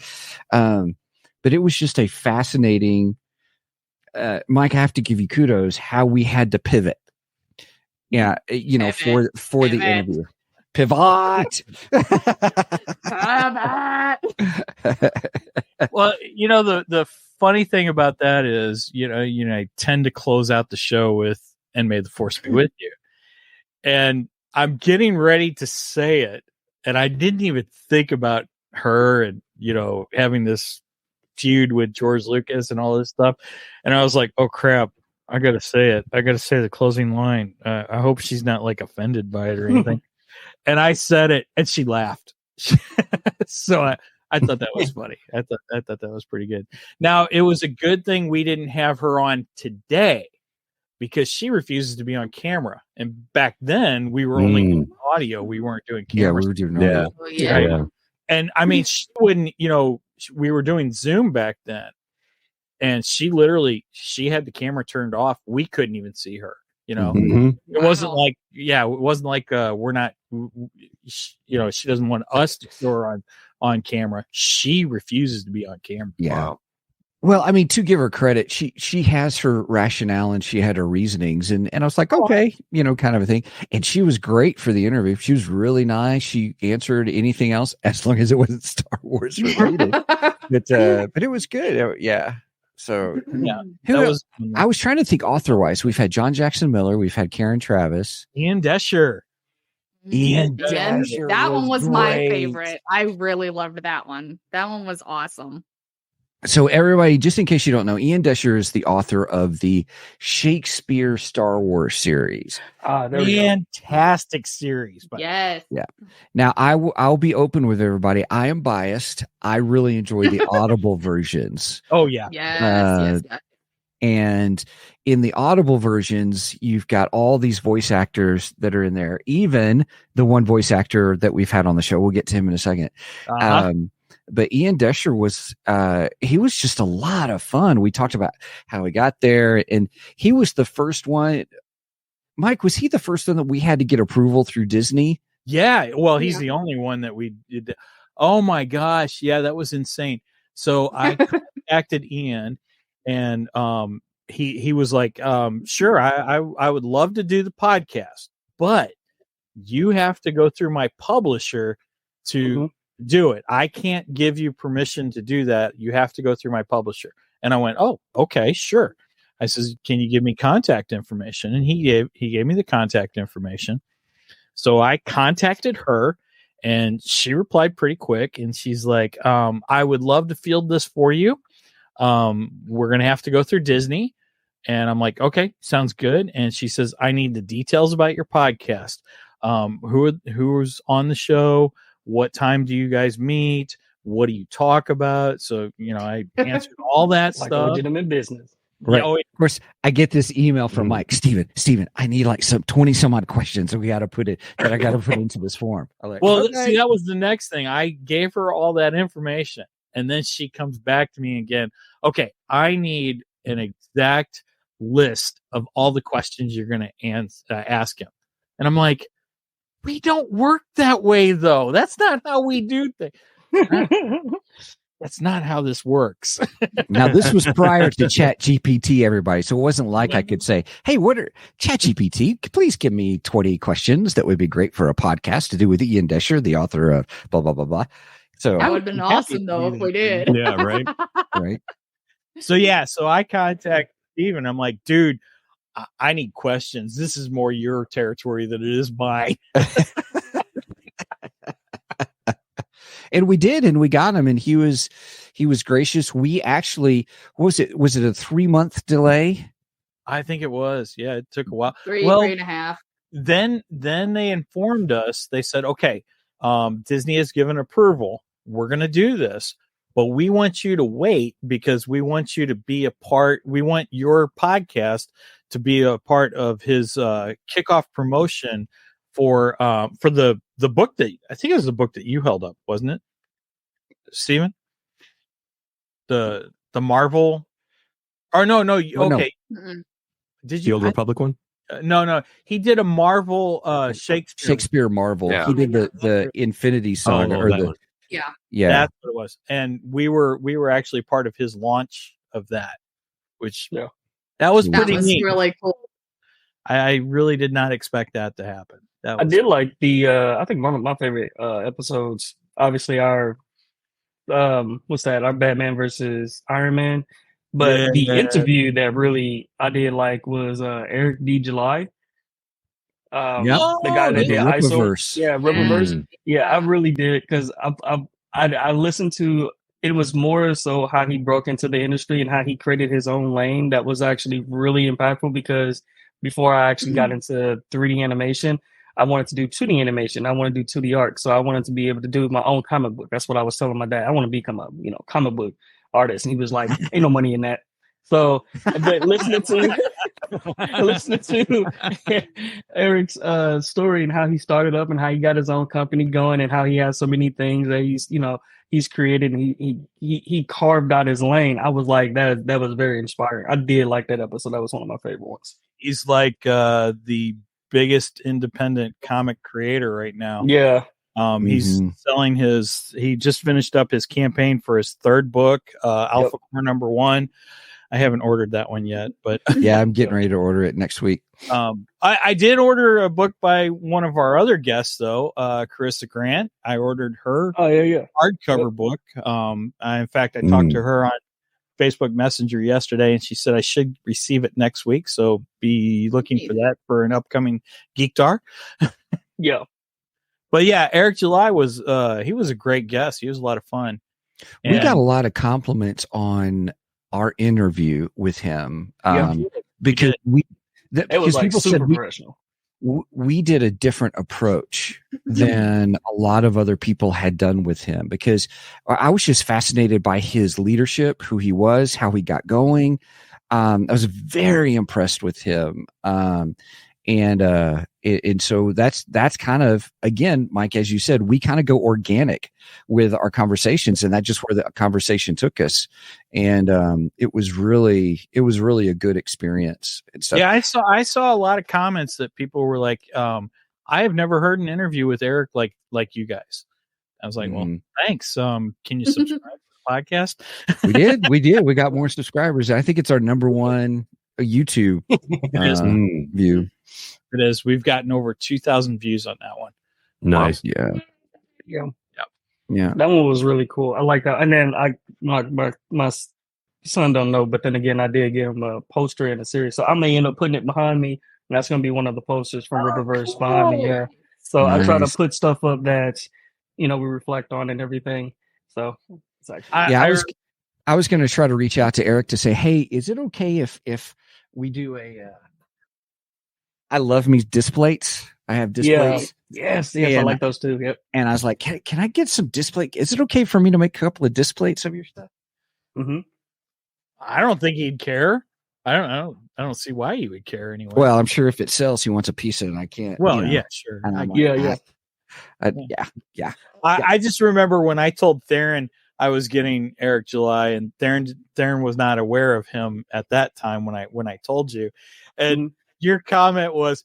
But it was just a fascinating. Mike, I have to give you kudos how we had to pivot. Yeah, pivot. for the interview. Pivot. Well, the funny thing about that is, I tend to close out the show with "And may the force be with you." And I'm getting ready to say it, and I didn't even think about her and, having this feud with George Lucas and all this stuff. And I was like, oh crap, I gotta say it. I gotta say the closing line. I hope she's not like offended by it or anything. And I said it, and she laughed. So I thought that was funny. I thought that was pretty good. Now, it was a good thing we didn't have her on today, because she refuses to be on camera. And back then we were only doing audio. We weren't doing camera. Yeah, we were doing audio. Yeah. And I mean, she wouldn't, we were doing Zoom back then, and she had the camera turned off. We couldn't even see her. It wasn't like, we're not, she doesn't want us to show her on camera. She refuses to be on camera. Yeah. Wow. Well, I mean, to give her credit, she has her rationale and she had her reasonings, and I was like, okay, kind of a thing. And she was great for the interview. She was really nice. She answered anything else as long as it wasn't Star Wars related. but it was good. Yeah. So yeah, I was trying to think author wise. We've had John Jackson Miller. We've had Karen Travis. Ian Desher. That one was my favorite. I really loved that one. That one was awesome. So everybody, just in case you don't know, Ian Desher is the author of the Shakespeare Star Wars series. Fantastic series. Yes. Yeah. Now I'll be open with everybody. I am biased. I really enjoy the Audible versions. Oh yeah. Yes. And in the Audible versions, you've got all these voice actors that are in there. Even the one voice actor that we've had on the show. We'll get to him in a second. But Ian Desher was just a lot of fun. We talked about how he got there, and he was the first one. Mike, was he the first one that we had to get approval through Disney? Yeah. Well, he's the only one that we did. Oh my gosh. Yeah, that was insane. So I contacted Ian, and he was like, sure, I would love to do the podcast, but you have to go through my publisher to do it. I can't give you permission to do that. You have to go through my publisher. And I went, oh, okay, sure. I says, can you give me contact information? And he gave me the contact information. So I contacted her, and she replied pretty quick. And she's like, I would love to field this for you. We're going to have to go through Disney. And I'm like, okay, sounds good. And she says, I need the details about your podcast. Who's on the show? What time do you guys meet? What do you talk about? So, I answered all that like stuff. A legitimate business. Right. Of course, I get this email from Mike. Steven, I need like some 20 some odd questions that I got to put into this form. Like, well, okay. See, that was the next thing. I gave her all that information, and then she comes back to me again. Okay, I need an exact list of all the questions you're going to ask him. And I'm like, we don't work that way, though. That's not how we do things. That's not how this works. Now, this was prior to ChatGPT, everybody. So it wasn't like I could say, hey, ChatGPT, please give me 20 questions that would be great for a podcast to do with Ian Desher, the author of blah, blah, blah, blah. So that would have been awesome, though, if we did. Yeah, right. Right. So I contact Steven. I'm like, dude, I need questions. This is more your territory than it is mine. And we did, and we got him, and he was gracious. We actually, was it a 3-month delay? I think it was. Yeah, it took a while. 3.5. Then they informed us. They said, okay, Disney has given approval. We're going to do this, but we want you to wait because we want you to be a part. We want your podcast to be a part of his kickoff promotion for the book that I think it was the book that you held up, wasn't it, Steven? The Marvel, or no, okay. No. Did you the Old Republic one? No, he did a Marvel Shakespeare Marvel. Yeah. He did the Infinity Saga yeah, that's what it was. And we were actually part of his launch of that, which that was pretty neat. Really cool. I really did not expect that to happen. I did like the I think one of my favorite episodes, obviously our our Batman versus Iron Man, but the interview that really I did like was Eric D. July. The guy that did Rippaverse. Rippaverse. Yeah, I really did, because I listened to it. Was more so how he broke into the industry and how he created his own lane. That was actually really impactful, because before I actually got into 3D animation, I wanted to do 2D animation. I wanted to do 2D art. So I wanted to be able to do my own comic book. That's what I was telling my dad. I want to become a comic book artist. And he was like, ain't no money in that. So but listening to Eric's story and how he started up and how he got his own company going and how he has so many things that he's created, and he carved out his lane. I was like, that was very inspiring. I did like that episode. That was one of my favorite ones. He's like the biggest independent comic creator right now. Yeah. He's selling he just finished up his campaign for his third book, Alpha Core #1. I haven't ordered that one yet, but yeah, I'm getting ready to order it next week. I did order a book by one of our other guests, though, Carissa Grant. I ordered her hardcover book. In fact, I talked to her on Facebook Messenger yesterday, and she said I should receive it next week. So be looking for that for an upcoming Geektar. Yeah. But yeah, Eric July was he was a great guest. He was a lot of fun. We got a lot of compliments on our interview with him because people said we did a different approach than a lot of other people had done with him, because I was just fascinated by his leadership, who he was, how he got going. I was very impressed with him. And so that's kind of, again, Mike, as you said, we kind of go organic with our conversations, and that's just where the conversation took us. And it was really a good experience. Yeah, I saw a lot of comments that people were like, I have never heard an interview with Eric like you guys. I was like, well, thanks. Can you subscribe to the podcast? We did. We got more subscribers. I think it's our #1 YouTube view. It is. We've gotten over 2,000 views on that one. Nice. Wow. Yeah. That one was really cool. I like that. And then my son don't know, but then again, I did give him a poster in a series, so I may end up putting it behind me, and that's gonna be one of the posters from Riververse behind me. Yeah, so I try to put stuff up that we reflect on and everything. So it's like, I was going to try to reach out to Eric to say, hey, is it okay if we do a I love me displays. I have displays. Yes, I like those too. Yep. And I was like, can I get some display? Is it okay for me to make a couple of displays of your stuff? Mm-hmm. I don't think he'd care. I don't see why he would care anyway. Well, I'm sure if it sells, he wants a piece of it, and I can't. Well, yeah, sure. I just remember when I told Theron I was getting Eric July, and Theron was not aware of him at that time when I told you, and your comment was,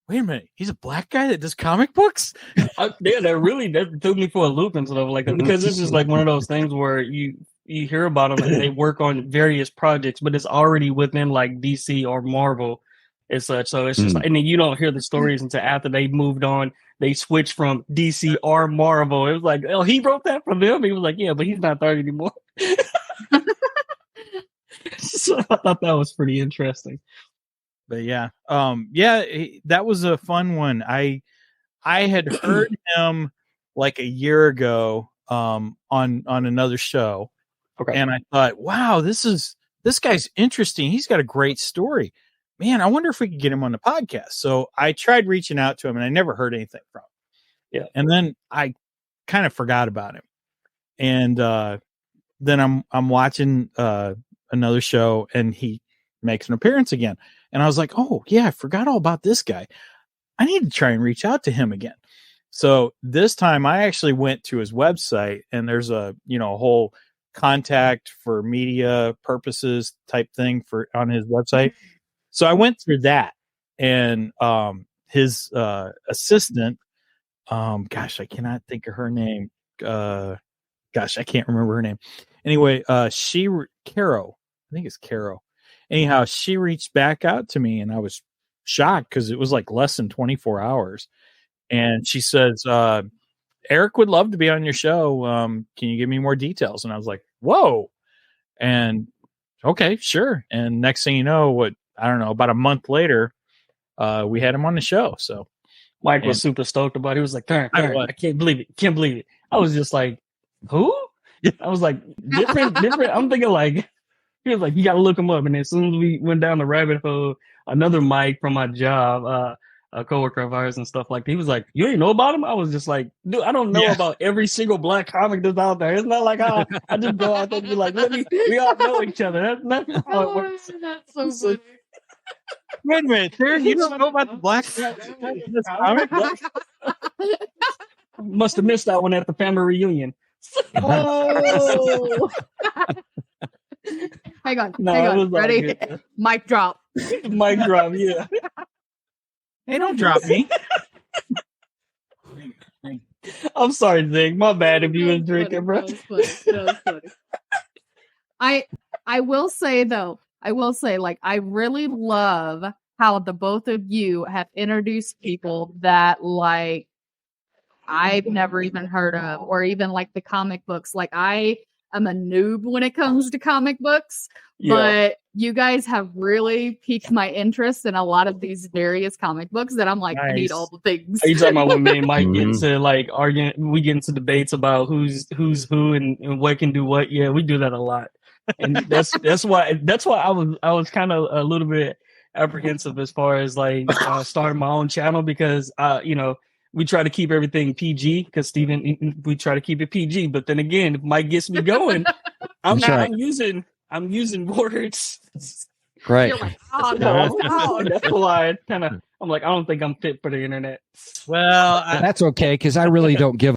"Wait a minute, he's a black guy that does comic books?" that threw me for a loop and stuff like that, because this is like one of those things where you hear about them and they work on various projects, but it's already within like DC or Marvel and such. So it's just like, and then you don't hear the stories until after they moved on. They switched from DC or Marvel. It was like, oh, he wrote that for them. He was like, yeah, but he's not there anymore. So I thought that was pretty interesting. But that was a fun one. I had heard him like a year ago on another show. Okay. And I thought, wow, this guy's interesting. He's got a great story. Man, I wonder if we could get him on the podcast. So I tried reaching out to him and I never heard anything from him. Yeah. And then I kind of forgot about him. And then I'm watching another show and he makes an appearance again. And I was like, oh yeah, I forgot all about this guy. I need to try and reach out to him again. So this time I actually went to his website, and there's a whole contact for media purposes type thing on his website. So I went through that, and his assistant, I cannot think of her name. I can't remember her name. Anyway, Caro, I think it's Caro. Anyhow, she reached back out to me, and I was shocked because it was like less than 24 hours. And she says, Eric would love to be on your show. Can you give me more details? And I was like, whoa. And okay, sure. And next thing you know, about a month later, we had him on the show. So Mike was super stoked about it. He was like, Karen, I can't believe it. I was just like, who? I was like, different. I'm thinking like, he was like, you got to look him up. And as soon as we went down the rabbit hole, another Mike from my job, a coworker of ours and stuff like that, he was like, you ain't know about him? I was just like, dude, I don't know about every single black comic that's out there. It's not like I just go out there and be like, we all know each other. That's how it works. That's so funny. Wait a minute, Theron, you don't know about the black comic? Must have missed that one at the family reunion. Oh. Hang on. Ready? Mic drop. Mic drop, yeah. Hey, don't drop me. I'm sorry, Zig. My bad if you was drinking, bro. That was funny. I will say, like, I really love how the both of you have introduced people that, like, I've never even heard of, or even like the comic books. Like, I am a noob when it comes to comic books, but you guys have really piqued my interest in a lot of these various comic books that I'm like, nice. I need all the things. Are you talking about when me and Mike get into like arguing? We get into debates about who's who and what can do what. Yeah, we do that a lot, and that's why I was kind of a little bit apprehensive as far as like starting my own channel, because we try to keep everything PG, because Steven, we try to keep it PG. But then again, if Mike gets me going, I'm using words. Right. You're like, oh no. That's why I'm like, I don't think I'm fit for the internet. Well, that's okay, because I really don't give.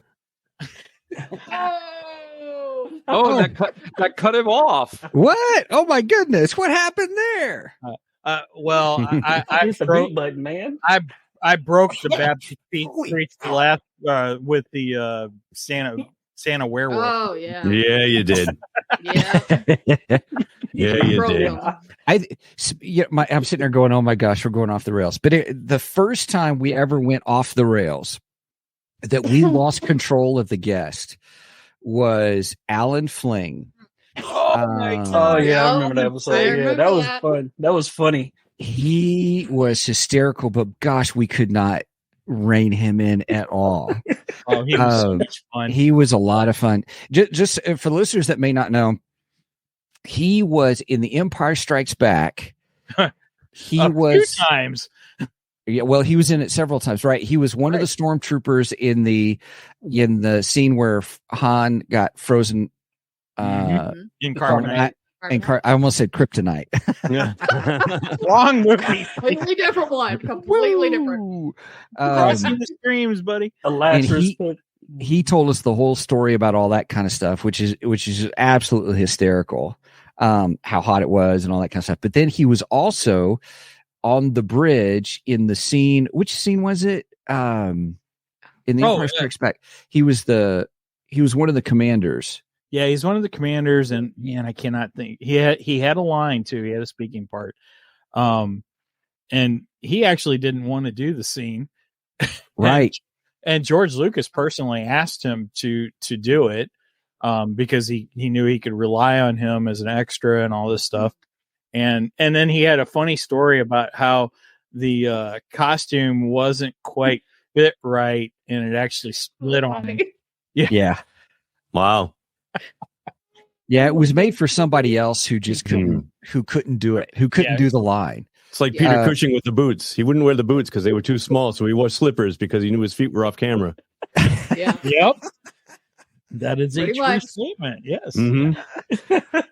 That cut him off. What? Oh my goodness! What happened there? Well, I broke button, man. I broke the Baptist preach the last with the Santa werewolf. Oh yeah. Yeah, you did. Yeah. Yeah, you did. I'm sitting there going, "Oh my gosh, we're going off the rails." But the first time we ever went off the rails, that we lost control of the guest, was Alan Fling Oh yeah, I remember that episode. Yeah, that was fun. That was funny. He was hysterical, but gosh, we could not rein him in at all. Oh, he was so much fun. He was a lot of fun. Just for the listeners that may not know, he was in The Empire Strikes Back. He was 2 times. Yeah, well, he was in it several times, right? He was one of the stormtroopers in the scene where Han got frozen in carbonite. I almost said kryptonite. Wrong movie. Completely different one. Completely different. Crossing the streams, buddy. He told us the whole story about all that kind of stuff, which is absolutely hysterical. How hot it was and all that kind of stuff. But then he was also on the bridge in the scene. Which scene was it? In The Empire Strikes Back. He was one of the commanders. Yeah, he's one of the commanders, and man, I cannot think. He had a line too. He had a speaking part, and he actually didn't want to do the scene, right? And George Lucas personally asked him to do it, because he knew he could rely on him as an extra and all this stuff, and then he had a funny story about how the costume wasn't quite fit right, and it actually split on him. Yeah. Wow. Yeah, it was made for somebody else who just couldn't do it, who couldn't do the line. It's like Peter Cushing with the boots. He wouldn't wear the boots because they were too small, so he wore slippers because he knew his feet were off camera. Yeah. Yep. That is Pretty a true much. statement. Yes.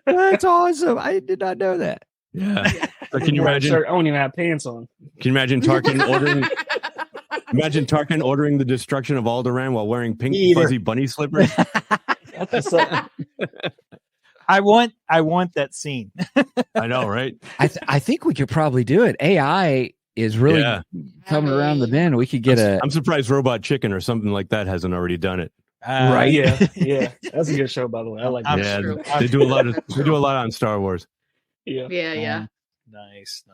That's awesome. I did not know that. Yeah. Or can you imagine? I don't even have pants on. Can you imagine Tarkin ordering? Imagine Tarkin ordering the destruction of Alderaan while wearing pink fuzzy bunny slippers. I want that scene. I know, right? I think we could probably do it. AI is really coming around the bend. We could get I'm surprised Robot Chicken or something like that hasn't already done it. Right? Yeah. That's a good show, by the way. I like that. Yeah, they do a lot on Star Wars. Yeah. Nice.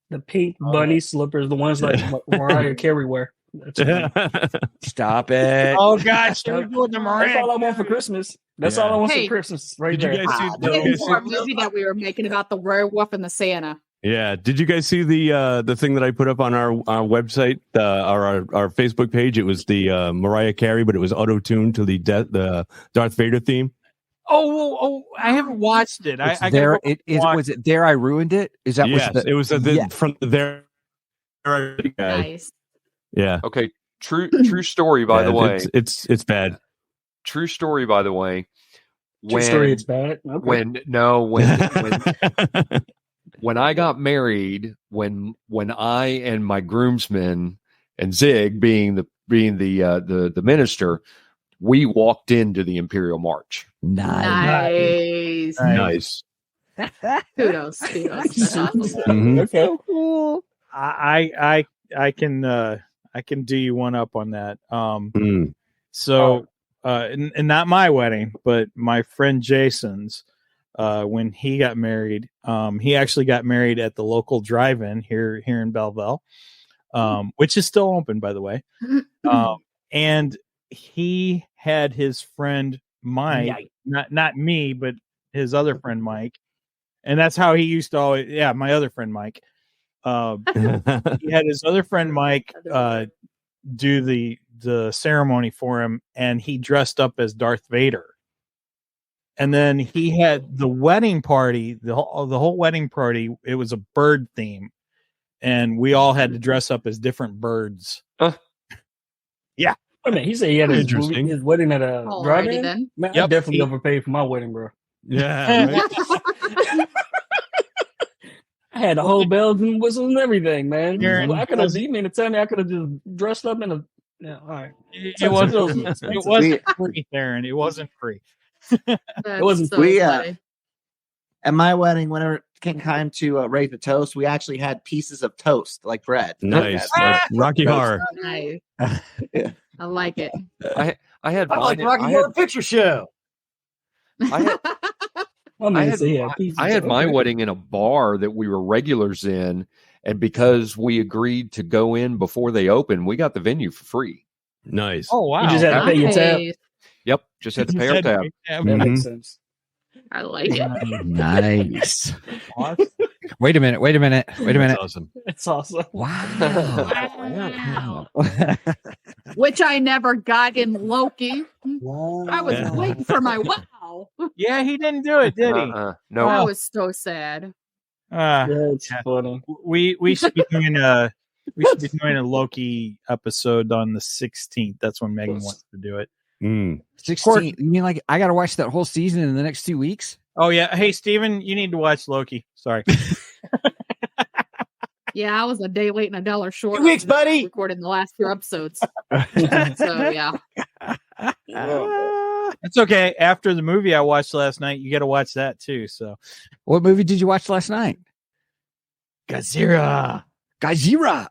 The pink bunny slippers, the ones like Mariah Carey wear. Stop it. Oh gosh, we're doing the Mariah. That's all I want for Christmas. That's all I want for Christmas. Right Did there. you guys see The movie that we were making about the werewolf and the Santa. Yeah. Did you guys see the thing that I put up on our website, our Facebook page? It was the Mariah Carey, but it was auto-tuned to the Darth Vader theme. Oh! I haven't watched it. Was it there? I ruined it. Is that? Yes, it was from there. Nice. Yeah. Okay. True story. By the way, it's bad. True story. By the way, It's bad. Okay. When I got married, when I and my groomsmen and Zig being the minister, we walked into the Imperial March. Nice. Kudos. That's awesome. Okay. Cool. I can do you one up on that. So, and not my wedding, but my friend Jason's, when he got married, he actually got married at the local drive-in here in Belleville, which is still open, by the way. And he had his friend Mike, not me, but his other friend Mike. And that's how he used to always, my other friend Mike. He had his other friend Mike do the ceremony for him, and he dressed up as Darth Vader. And then he had the wedding party, the whole wedding party. It was a bird theme, and we all had to dress up as different birds. Yeah. I mean, he said he had his wedding at a drive-in. Man, I definitely overpaid for my wedding, bro. Yeah. Right? I had the whole bells and whistles and everything, man. I could have, you mean to tell me I could have just dressed up in a, all right. It wasn't free, Theron. It wasn't free. It wasn't so free. Funny. At my wedding, whenever it came time to raise the toast, we actually had pieces of toast, like bread. Nice. Rocky Horror. Nice. I like it. I had Rocky Horror Picture Show. I had my wedding in a bar that we were regulars in, and because we agreed to go in before they opened, we got the venue for free. Nice. Oh wow! You just had to pay your tab. Yep, just had to pay our tab. That makes sense. I like it. Nice. Wait a minute. That's awesome. It's awesome. Wow. Which I never got in Loki. I was waiting for my wow. Yeah, he didn't do it, did he? No. I was so sad. That's funny. We should be doing a Loki episode on the 16th. That's when Megan wants to do it. 16. You mean like I got to watch that whole season in the next 2 weeks? Oh yeah. Hey Steven, you need to watch Loki. Sorry. Yeah, I was a day late and a dollar short. 2 weeks, buddy. Recording the last 2 episodes. So yeah. It's okay. After the movie I watched last night, you got to watch that too. So, what movie did you watch last night? Godzilla.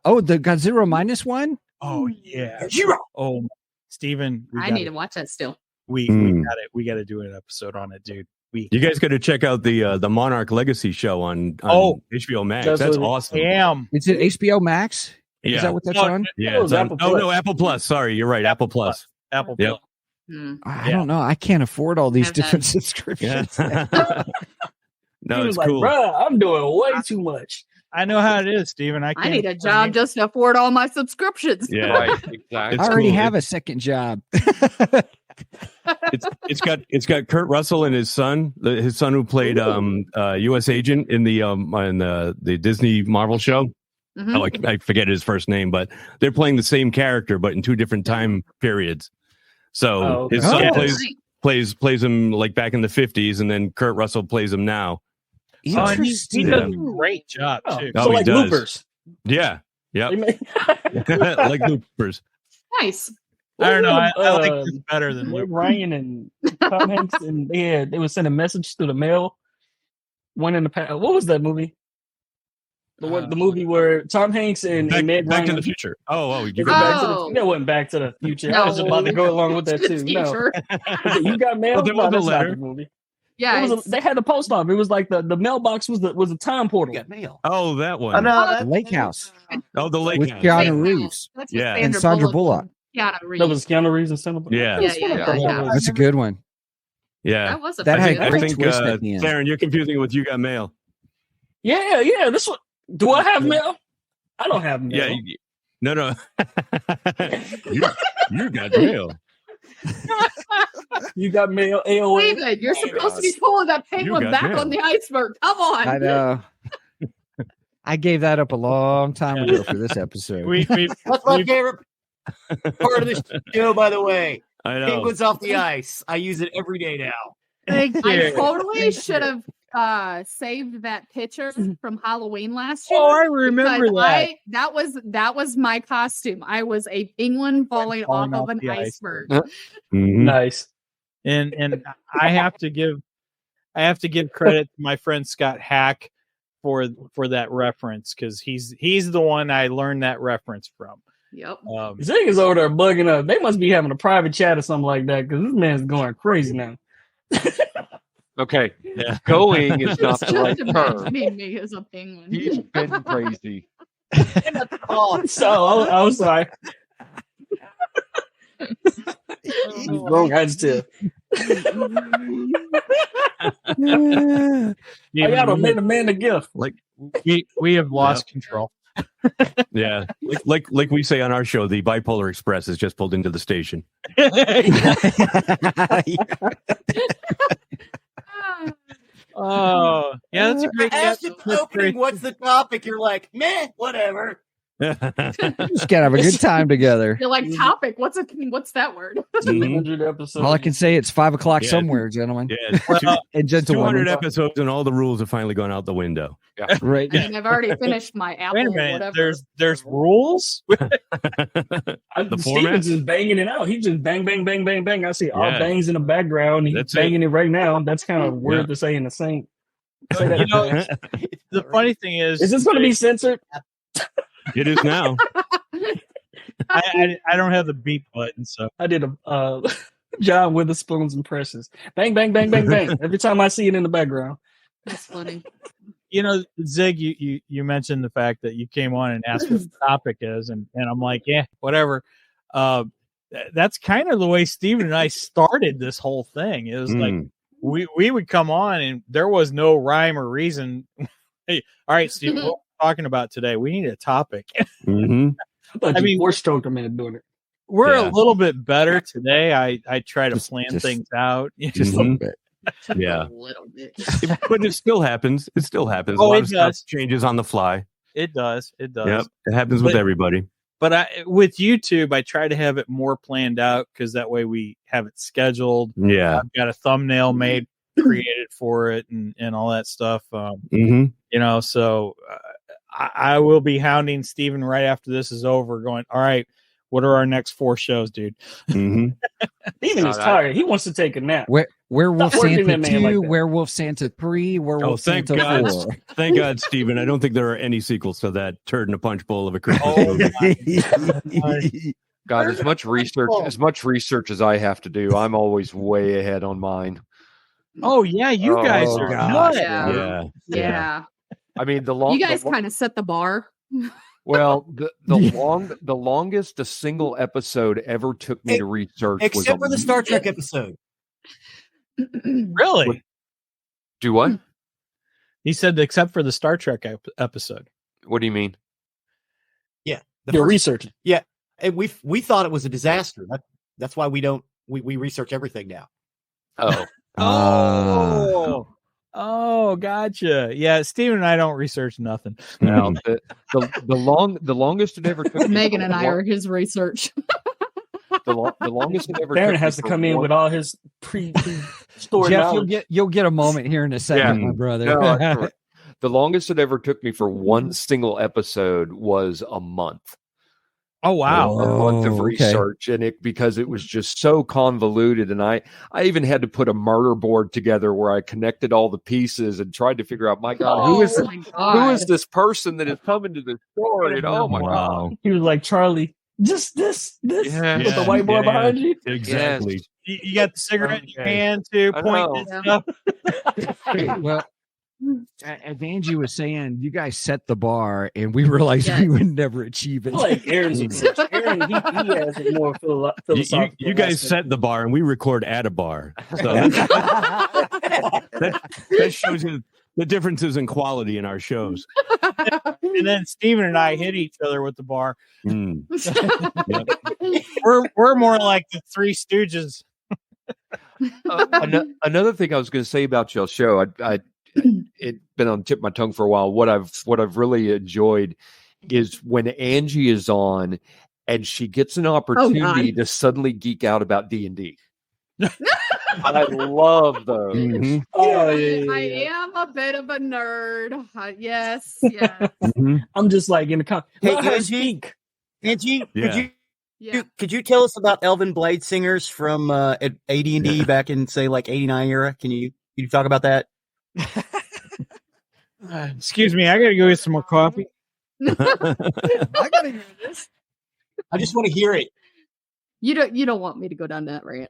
Oh, the Godzilla -1? Oh yeah. Godzilla. Oh, Steven, I need to watch that still. We got it. We got to do an episode on it, dude. You guys got to check out the Monarch Legacy show on HBO Max. That's awesome. Damn. Is it HBO Max? Yeah. Is that what that's on? Yeah. It's on, no, Apple Plus. Sorry, you're right. Apple Plus. Apple Plus. Yep. I don't know. I can't afford all these different subscriptions. No, it's like, cool. Bruh, I'm doing way too much. I know how it is, Steven. I need a job just to afford all my subscriptions. Yeah, right. Exactly. I already have a second job. It's got Kurt Russell and his son who played U.S. agent in the Disney Marvel show. Mm-hmm. Oh, I forget his first name, but they're playing the same character but in 2 different time periods. So his son plays him like back in the 50s, and then Kurt Russell plays him now. He does a great job too. So like loopers. Yeah. Yep. Like loopers. Nice. I don't know. I like this better than Ryan and Tom Hanks, and they were sending a message through the mail. One in the past. What was that movie? The movie where Tom Hanks and Meg Back Ryan to the Future. Went Back to the Future. No. I was about to go along with that too. No. You got mail. There was a letter. Movie. Yeah, they had the post office. It was like the mailbox was a time portal. You got mail. Oh, that one. Oh, no, The Lake House. Oh, the Lake With House. Keanu Reeves. That's Yeah. And Sandra Bullock. Keanu Reeves. That was Keanu Reeves and Sandra Bullock. Yeah. Yeah. That's a good one. Yeah. That was a That had I great think twist at the end. Darren, you're confusing it with You Got Mail. Yeah. This one. Do I have mail? I don't have mail. Yeah. No. you got mail. You got mail. AOL. David, you're supposed to be pulling that penguin back mail. on the iceberg. Come on. I know. I gave that up a long time ago for this episode. That's my favorite part of the show, by the way. I know. Penguins off the ice. I use it every day now. Thank you. I totally should have saved that picture from Halloween last year. Oh, I remember that. That was my costume. I was a penguin falling off of an iceberg. Mm-hmm. Nice. And I have to give credit to my friend Scott Hack for that reference, because he's the one I learned that reference from. Yep. Zig is over there bugging up. They must be having a private chat or something like that, because this man's going crazy now. Okay. Yeah. Going is not the right term. Me as a penguin. He's been crazy. So I was sorry. Wrong adjective. I got to make the man a gift. Like we have lost control. Yeah, like we say on our show, the Bipolar Express has just pulled into the station. Oh, yeah, that's a great. I asked you at the opening, what's the topic? You're like, meh, whatever. Just gotta have a good time together. You're like, topic. What's that word? 200 episodes. All I can say, it's 5 o'clock somewhere, gentlemen. Yeah, and 200 episodes, and all the rules have finally gone out the window. Yeah. Right. And I've already finished my apple. Wait a minute. Whatever. There's rules. The Steven's format? just banging it out. He just bang, bang, bang, bang, bang. I see all Yeah. bangs in the background. He's That's banging it right now. That's kind of weird to say in the same. Say that. You know, the funny thing is this going to be censored? It is now. I don't have the beep button, so I did a John Witherspoon's impressions. Bang, bang, bang, bang, bang. Every time I see it in the background. That's funny. You know, Zig, you mentioned the fact that you came on and asked what the topic is, and I'm like, yeah, whatever. That's kind of the way Steven and I started this whole thing. It was like we would come on and there was no rhyme or reason. Hey, all right, Steve, what we're talking about today? We need a topic. I mean, we're stroked a minute doing it. We're a little bit better today. I try to plan things out. Just a little bit. Yeah. A little bit. But it still happens. It still happens. Oh, a lot it of stuff does. changes on the fly. It does. It does. Yep. It happens with everybody. But with YouTube, I try to have it more planned out because that way we have it scheduled. Yeah. I've got a thumbnail made, created for it, and all that stuff. Mm-hmm. You know, so I will be hounding Steven right after this is over, going, all right, what are our next 4 shows, dude? Mm-hmm. Steven is tired. He wants to take a nap. Werewolf Stop working Santa that man 2, like that. Werewolf Santa 3, Werewolf thank Santa God. 4. Thank God, Stephen. I don't think there are any sequels to that turd in a punch bowl of a Christmas movie. God, as much research as I have to do, I'm always way ahead on mine. Oh yeah, you guys are God. nuts. Yeah. I mean, You guys kind of set the bar. Well, the longest a single episode ever took me to research, except for the Star Trek episode. Really? Do what? He said, except for the Star Trek episode. What do you mean? Yeah, You're researching. Yeah, and we thought it was a disaster. That's why we research everything now. Oh, gotcha. Yeah, Steven and I don't research nothing. Now, the longest it ever took. Megan and I are his research. The longest it ever. Darren took has to come in with all his stored Jeff, knowledge. you'll get a moment here in a second, my brother. No, the longest it ever took me for one single episode was a month. Oh wow! A month of research, and because it was just so convoluted, and I even had to put a murder board together where I connected all the pieces and tried to figure out, my God, who is this person that is coming to the story? And oh my God, he was like, Charlie, just this with the white boy behind you. Exactly. Yes. You got the cigarette in your hand to point and stuff. Well, as Angie was saying, you guys set the bar, and we realized we would never achieve it. Like Aaron, he has a more philosophical. You guys set the bar, and we record at a bar. So that shows you the differences in quality in our shows. And then Steven and I hit each other with the bar. Mm. We're more like the Three Stooges. Another thing I was going to say about y'all's show, it's been on the tip of my tongue for a while. What I've really enjoyed is when Angie is on and she gets an opportunity to suddenly geek out about D&D. I love those. Mm-hmm. I am a bit of a nerd. Yes. Mm-hmm. I'm just like in the Angie, could you tell us about Elven Blade Singers from AD&D back in say like '89 era? Can you talk about that? Excuse me, I gotta go get some more coffee. I gotta hear this. I just want to hear it. You don't want me to go down that rant.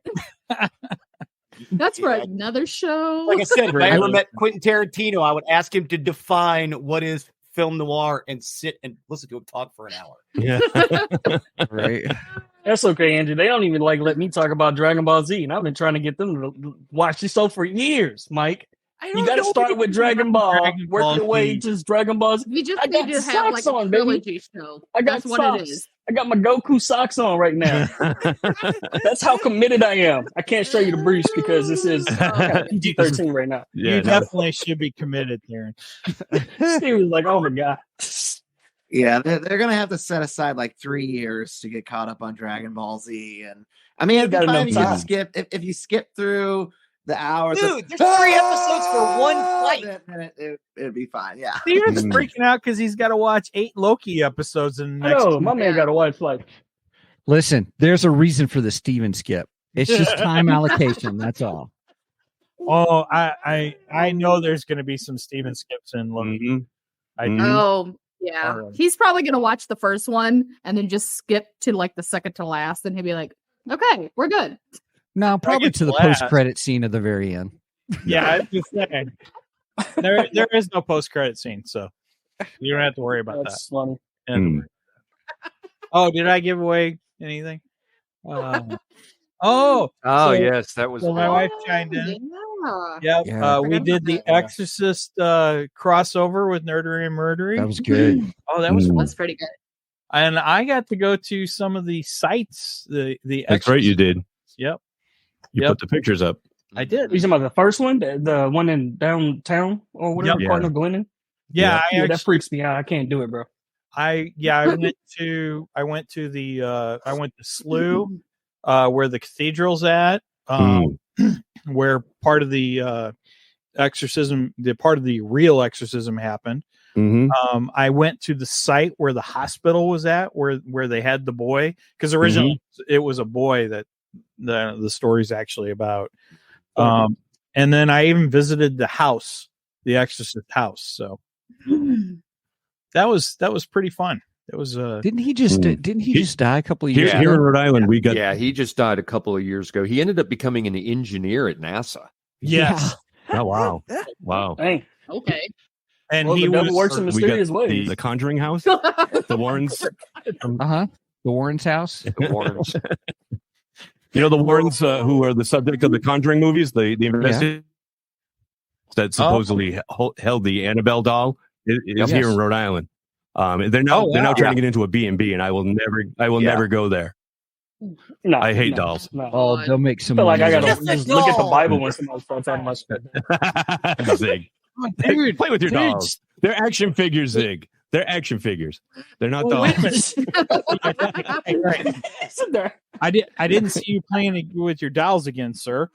That's for another show. Like I said, if I ever met Quentin Tarantino, I would ask him to define what is film noir and sit and listen to him talk for an hour. Yeah. Right. That's okay, Andrew. They don't even let me talk about Dragon Ball Z, and I've been trying to get them to watch this show for years, Mike. You got to start with Dragon Ball, work your way to Dragon Ball Z. We just need to have like a trilogy show. That's what it is. I got my Goku socks on right now. That's how committed I am. I can't show you the briefs because this is PG-13 right now. Yeah, you definitely should be committed, Darren. Steve was like, "Oh my God." Yeah, they're gonna have to set aside like 3 years to get caught up on Dragon Ball Z, and I mean, if you skip through the hours. Dude, there's 3 episodes for one fight. It'd be fine. Yeah. Steven's freaking out because he's got to watch 8 Loki episodes in the next. Oh, my man got to watch like. Listen, there's a reason for the Steven skip. It's just time allocation. That's all. Oh, I know there's going to be some Steven skips in Loki. Oh, yeah. He's probably going to watch the first one and then just skip to like the second to last, and he'll be like, "Okay, we're good." No, probably to the post-credit scene at the very end. Yeah, I was just saying. There is no post-credit scene, so you don't have to worry about that. Funny. Oh, did I give away anything? Yes, that was. So my wife chimed in. Yeah. We did the Exorcist crossover with Nerdery and Murdery. That was good. Oh, that was That's pretty good. And I got to go to some of the sites. The That's right, you did. Yep. You put the pictures up. I did. You talking about the first one, the one in downtown or whatever, Yep. Cardinal Glennon? Yeah, That freaks me out. I can't do it, bro. I went to Slough, where the cathedral's at, where part of the exorcism, part of the real exorcism happened. Mm-hmm. I went to the site where the hospital was at, where they had the boy, because originally it was a boy that the story's actually about. And then I even visited the house, the Exorcist house. So that was pretty fun. It was didn't he just die a couple of years ago? Here in Rhode Island, we got he just died a couple of years ago. He ended up becoming an engineer at NASA. Yes. Yeah. Oh wow. Wow. Dang. Okay. And Well, he the devil works in we mysterious got ways. the Conjuring house, the Warrens. The Warrens house. The Warrens. You know the Warrens who are the subject of the Conjuring movies, the investigators that supposedly held the Annabelle doll is here in Rhode Island. They're now turning it into a B&B, and I will never go there. No, I hate dolls. No. Oh, they'll make some. I feel like I money. gotta just look at the Bible when somebody starts talking about Zig. Dude, Play with your dolls. They're action figures, Zig. They're action figures. They're not dolls. I didn't see you playing with your dolls again, sir.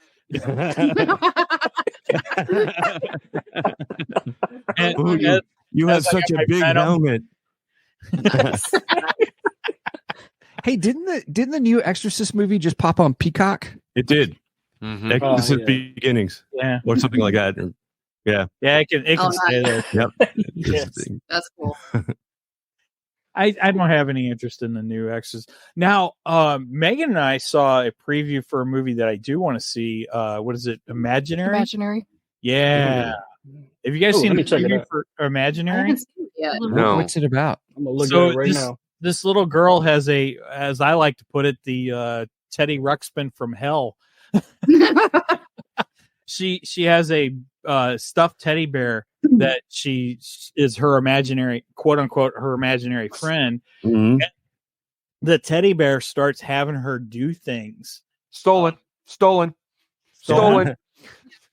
You have such a big helmet. Hey, didn't the new Exorcist movie just pop on Peacock? It did. Mm-hmm. Exorcist Beginnings, or something like that. Yeah, it can stay there. Yep. That's cool. I don't have any interest in the new Exorcist. Now, Megan and I saw a preview for a movie that I do want to see. What is it? Imaginary? Yeah. Have you guys seen the preview for Imaginary? No. What's it about? I'm gonna look at it right now. This little girl has as I like to put it, the Teddy Ruxpin from hell. She has a stuffed teddy bear that she is her imaginary, quote unquote, her imaginary friend. Mm-hmm. The teddy bear starts having her do things. Stolen.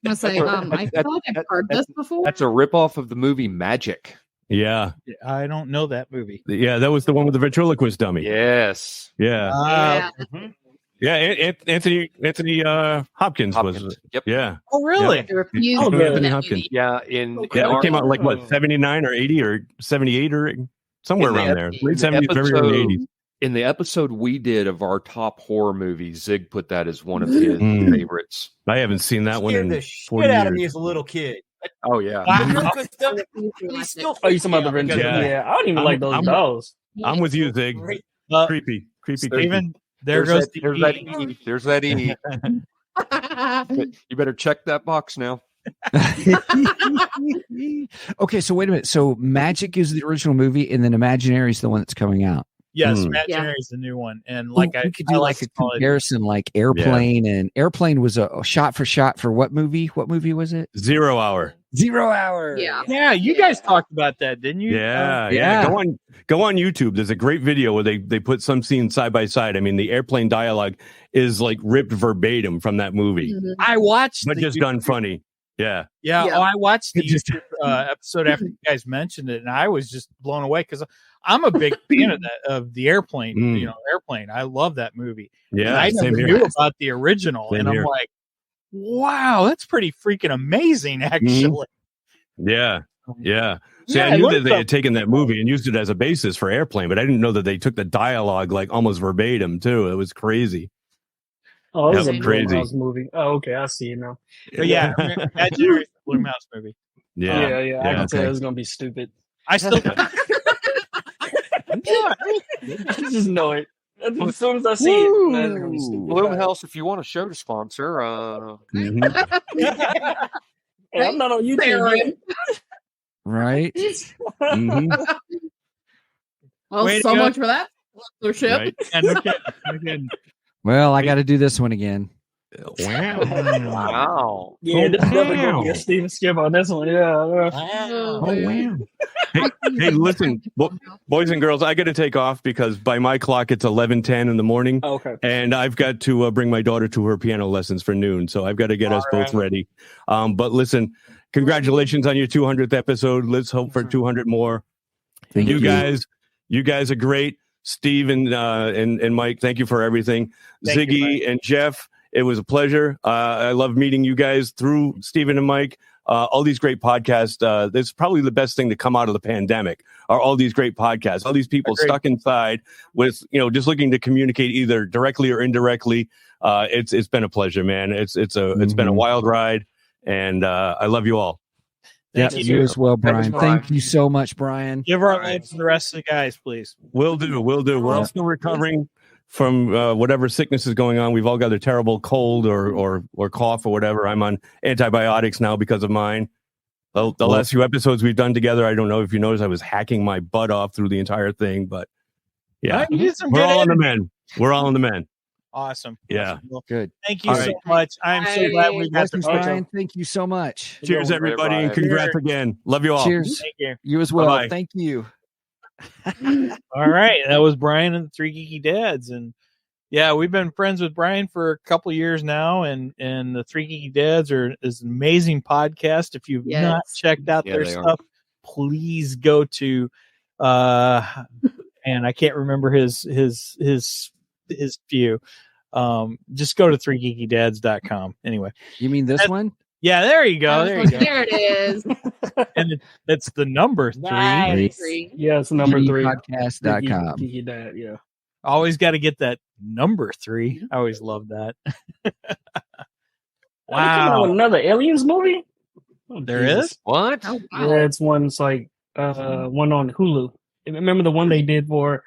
I say, I feel like I've heard this before. That's a ripoff of the movie Magic. Yeah. I don't know that movie. Yeah, that was the one with the ventriloquist dummy. Yes. Yeah. Anthony Hopkins was. Yep. Yeah. Oh, really? Anthony Hopkins. Yeah. It came out like what, 79 or 80 or 78 or somewhere around there. Late 70s, very early 80s. In the episode we did of our top horror movies, Zig put that as one of his favorites. I haven't seen that one in 40 shit out of years. me as a little kid. Oh yeah. You some other vengeance. Yeah, I don't even like those dolls. I'm with you, Zig. Creepy. Even there's that E. You better check that box now. Okay, so wait a minute. So Magic is the original movie, and then Imaginary is the one that's coming out. Yes, Imaginary is the new one, and like we could do like a comparison, like Airplane, and Airplane was a shot for shot for what movie? What movie was it? 0 Hour. 0 Hour. Yeah. You guys talked about that, didn't you? Yeah. Go on YouTube. There's a great video where they put some scenes side by side. I mean, the airplane dialogue is like ripped verbatim from that movie. Mm-hmm. I watched, but just done funny. Yeah. Oh, I watched the YouTube episode after you guys mentioned it, and I was just blown away because I'm a big fan of the Airplane. Airplane. I love that movie. Yeah, and I never knew about the original, and I'm like, wow, that's pretty freaking amazing, actually. Yeah. See, I knew that they had taken that movie and used it as a basis for Airplane, but I didn't know that they took the dialogue like almost verbatim too. It was crazy. Oh, this is a crazy Blumhouse movie. Oh, okay, I see it now. But yeah, Imaginary is the Blumhouse movie. Yeah. I can tell it's gonna be stupid. I still I just know it. As soon as I see it, that's gonna be stupid. Blumhouse, if you want a show to sponsor, Hey, I'm not on YouTube. Right? Well, so much for that sponsorship. Right. And again. Well, I got to do this one again. Wow. Yeah, this definitely going to be a Steven Skip on this one. Yeah. Oh, wow. Hey, listen, boys and girls, I got to take off because by my clock, it's 11:10 in the morning. Okay. And I've got to bring my daughter to her piano lessons for noon. So I've got to get us both ready. But listen, congratulations on your 200th episode. Let's hope for 200 more. Thank you. You guys are great. Steve and Mike, thank you for everything. Thank you, Ziggy and Jeff, it was a pleasure. I love meeting you guys through Steven and Mike. All these great podcasts. That's probably the best thing to come out of the pandemic are all these great podcasts. All these people stuck inside with, just looking to communicate either directly or indirectly. It's been a pleasure, man. It's been a wild ride, and I love you all. Yeah, you as well, Brian. Thank you so much, Brian. Give our life to the rest of the guys, please. Will do. We're all still recovering from whatever sickness is going on. We've all got a terrible cold or cough or whatever. I'm on antibiotics now because of mine. The last few episodes we've done together, I don't know if you noticed, I was hacking my butt off through the entire thing, but yeah, we're all on the mend. We're all on the mend. Awesome. Yeah. Awesome. Well, good. Thank you so much. I'm so glad we got to Brian. Thank you so much. Cheers, everybody, and congrats again. Love you all. Cheers. Thank you. You as well. Bye-bye. Thank you. All right. That was Brian and the Three Geeky Dads. And yeah, we've been friends with Brian for a couple years now. And the Three Geeky Dads is an amazing podcast. If you've not checked out their stuff, please go to and I can't remember his few. Just go to 3geekydads.com. Anyway, you mean this one? Yeah, there you go. There you go. There it is. And it's the number 3. Nice. Yeah, it's the number 3. Podcast.com. Geeky Dad, yeah. Always got to get that number 3. I always love that. Wow. Another Aliens movie? Oh, there is? What? Oh, wow. Yeah, it's one's like one on Hulu. Remember the one they did for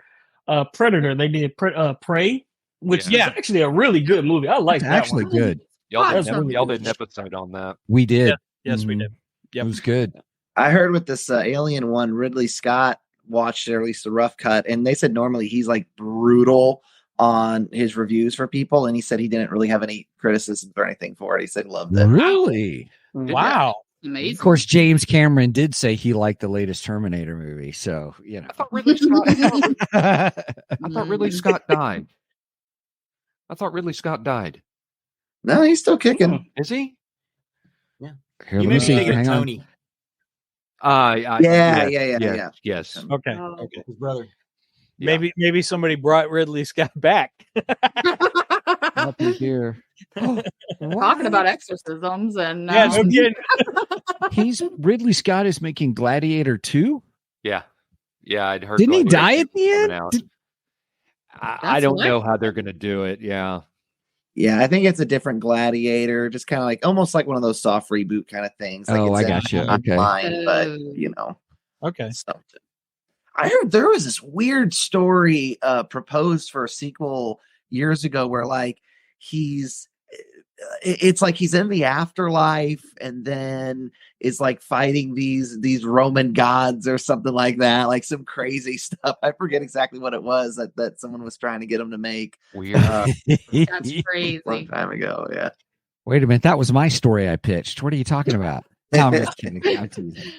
Predator? They did Prey, which is actually a really good movie. I like that. Actually one. good. Y'all did an episode on that. We did. Yes, we did. Yep. It was good. I heard with this Alien one, Ridley Scott watched or at least a rough cut, and they said normally he's like brutal on his reviews for people, and he said he didn't really have any criticisms or anything for it. He said he loved it. Really? Wow. Amazing. Of course, James Cameron did say he liked the latest Terminator movie, so I thought Ridley Scott died. I thought Ridley Scott died. No, he's still kicking. Is he? Yeah. Here, let me see. Hang on. Tony. Yeah. Yes. Okay. Okay. His brother. Maybe somebody brought Ridley Scott back. Up here. Talking about exorcisms and no kidding. Ridley Scott is making Gladiator 2. Yeah, I'd heard. Didn't he die at the end? I don't know how they're going to do it. Yeah, I think it's a different Gladiator, just kind of like almost like one of those soft reboot kind of things. Like I got you. Okay, online, but okay. Something. I heard there was this weird story proposed for a sequel years ago where like it's like he's in the afterlife and then is like fighting these Roman gods or something like that, like some crazy stuff. I forget exactly what it was that someone was trying to get him to make. Weird. That's crazy. Long time ago. Yeah. Wait a minute. That was my story I pitched. What are you talking about? No, I'm just kidding. I'm teasing.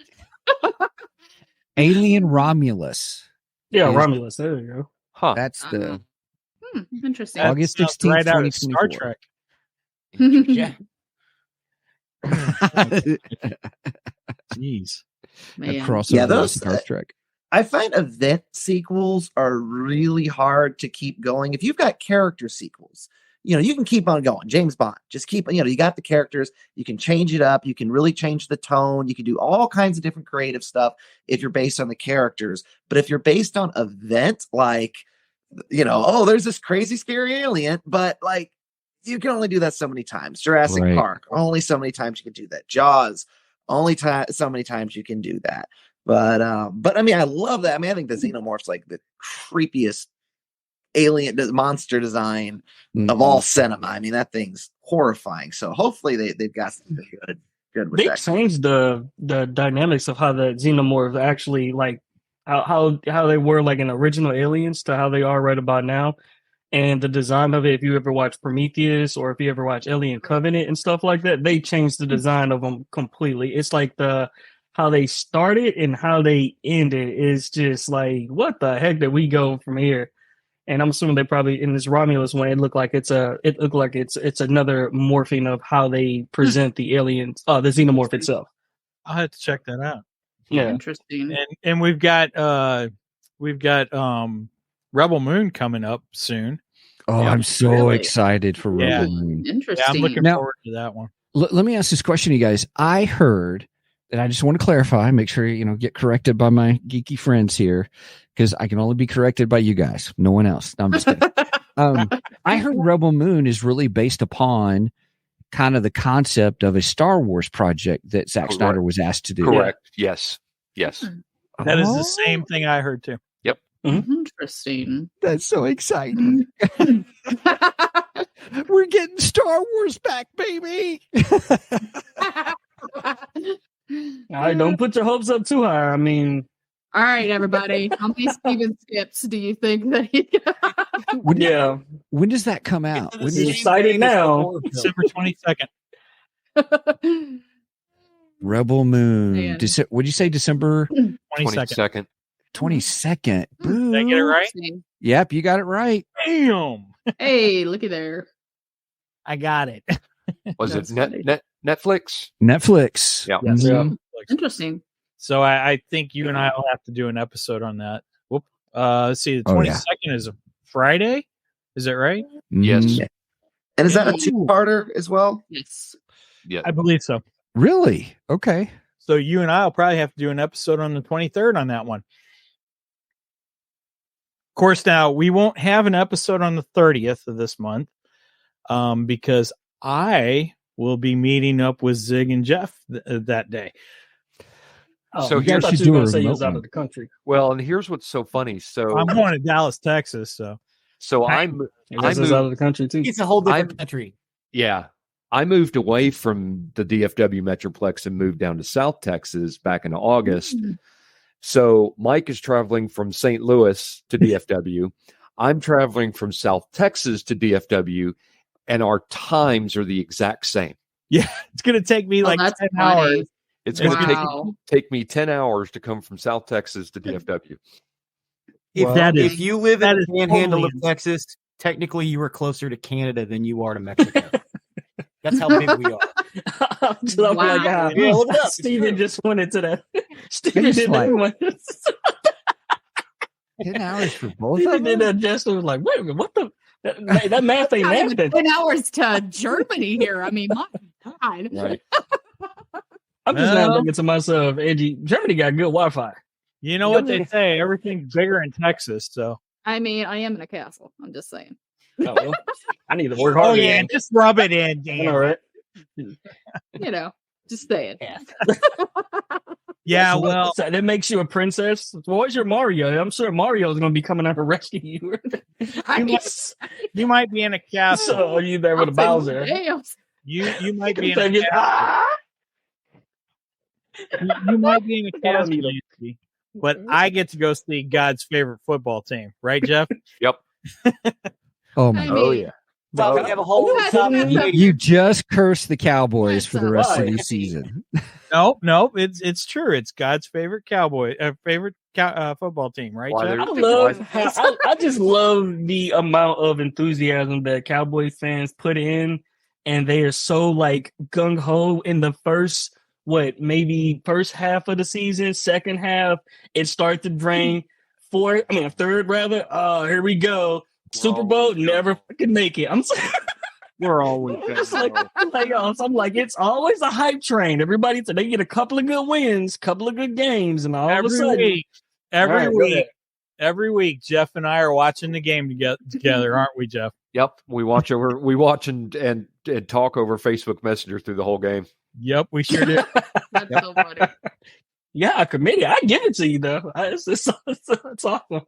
Alien Romulus. Yeah, Romulus. There you go. Huh. That's the interesting. August 16th, right out of 2024. Star Trek. Yeah. Jeez. Crossover those Star Trek. I find event sequels are really hard to keep going. If you've got character sequels, you can keep on going. James Bond, just keep, you got the characters, you can change it up, you can really change the tone, you can do all kinds of different creative stuff if you're based on the characters. But if you're based on event, like, there's this crazy scary alien, but like, you can only do that so many times. Jurassic Park, only so many times you can do that. Jaws, only so many times you can do that. But I mean, I love that. I mean, I think the Xenomorph's like the creepiest alien monster design of all cinema. I mean, that thing's horrifying. So hopefully they've got something good with they that. changed the dynamics of how the Xenomorphs actually like how they were like in original Aliens to how they are right about now. And the design of it, if you ever watch Prometheus or if you ever watch Alien Covenant and stuff like that, they changed the design of them completely. It's like how they started and how they ended is just like, what the heck did we go from here? And I'm assuming they probably in this Romulus one, it looked like it's another morphing of how they present the aliens, the xenomorph itself. I'll have to check that out. Yeah, interesting. And we've got Rebel Moon coming up soon. Oh, I'm so excited for Rebel Moon. Interesting. Yeah, I'm looking forward to that one. Let me ask this question, you guys. I heard, and I just want to clarify, make sure get corrected by my geeky friends here, because I can only be corrected by you guys, no one else. No, I'm just kidding. I heard Rebel Moon is really based upon kind of the concept of a Star Wars project that Zack Snyder was asked to do. Correct. Yes. Yes. That is the same thing I heard too. Yep. Interesting. That's so exciting. We're getting Star Wars back, baby. All right, don't put your hopes up too high. I mean, all right, everybody. How many Steven skips do you think that he got? When does that come out? When is exciting now? December 22nd. Rebel Moon. What did you say? December 22nd. 22nd. Did I get it right? Yep, you got it right. Damn. Hey, looky there. I got it. Was it Netflix? Netflix. Yeah. Yes. Mm-hmm. Interesting. So I think you and I will have to do an episode on that. Whoop. Let's see. The 22nd is a Friday. Is that right? Yes. And is that a two-parter as well? Yes. Yeah. I believe so. Really? Okay. So you and I will probably have to do an episode on the 23rd on that one. Of course, now we won't have an episode on the 30th of this month because I will be meeting up with Zig and Jeff that day. So here's what you were going to say. He was out of the country. Well, and here's what's so funny. So I'm going to Dallas, Texas. So I moved out of the country too. It's a whole different country. Yeah. I moved away from the DFW Metroplex and moved down to South Texas back in August. So Mike is traveling from St. Louis to DFW. I'm traveling from South Texas to DFW, and our times are the exact same. Yeah, it's going to take me 10 hours. It's going to take me 10 hours to come from South Texas to DFW. If you live in the panhandle of Texas, technically you are closer to Canada than you are to Mexico. That's how big we are. Look up. Steven just went into that. Steven did that. 10 hours for both Steven of them? did that gesture. Was like, wait a minute, what the? That math ain't mathing. 10 hours to Germany here. I mean, my God. Right. I'm just now thinking to myself, Angie, Germany got good Wi-Fi. You know what they say? Everything's bigger in Texas. So I mean, I am in a castle. I'm just saying. Oh, well, I need to work hard. Oh yeah, just rub it in, Dan. All right. Just saying. Yeah, well, so that makes you a princess. Well, what's your Mario? I'm sure Mario's going to be coming out to rescue you. You might be in a castle. So are you there with a Bowser? You might be in a castle. You might be in a castle, but I get to go see God's favorite football team, right, Jeff? Yep. Oh my! Yeah. Well, we have a whole. You just cursed the Cowboys for the rest of the season. No, it's true. It's God's favorite football team, right, Jeff? I just love the amount of enthusiasm that Cowboy fans put in, and they are so gung ho in the first half of the season. Second half, it starts to drain. Third rather. Here we go. Super Bowl, never fucking make it. I'm sorry. We're always I'm like, it's always a hype train. Everybody, they get a couple of good wins, couple of good games, and all of a sudden, every week, Jeff and I are watching the game together, aren't we, Jeff? Yep, we watch and talk over Facebook Messenger through the whole game. Yep, we sure do. That's so funny. Yeah, committee. I give it to you though. It's awesome.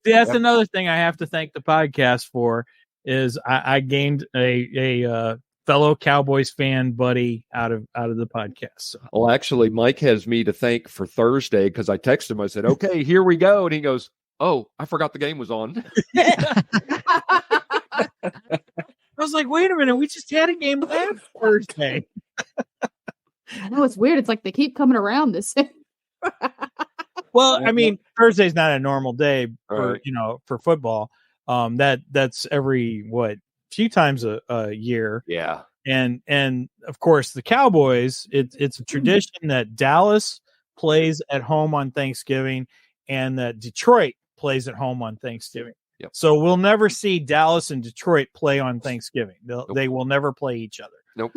See, that's another thing I have to thank the podcast for is I gained a fellow Cowboys fan buddy out of the podcast. So. Well, actually, Mike has me to thank for Thursday because I texted him. I said, "Okay, here we go," and he goes, "Oh, I forgot the game was on." was like, wait a minute, we just had a game last Thursday. I know, it's weird. It's like they keep coming around this. Well, I mean, Thursday's not a normal day for for football. That's every few times a year. Yeah. And of course the Cowboys, it's a tradition that Dallas plays at home on Thanksgiving and that Detroit plays at home on Thanksgiving. Yep. So we'll never see Dallas and Detroit play on Thanksgiving. They will never play each other. Nope.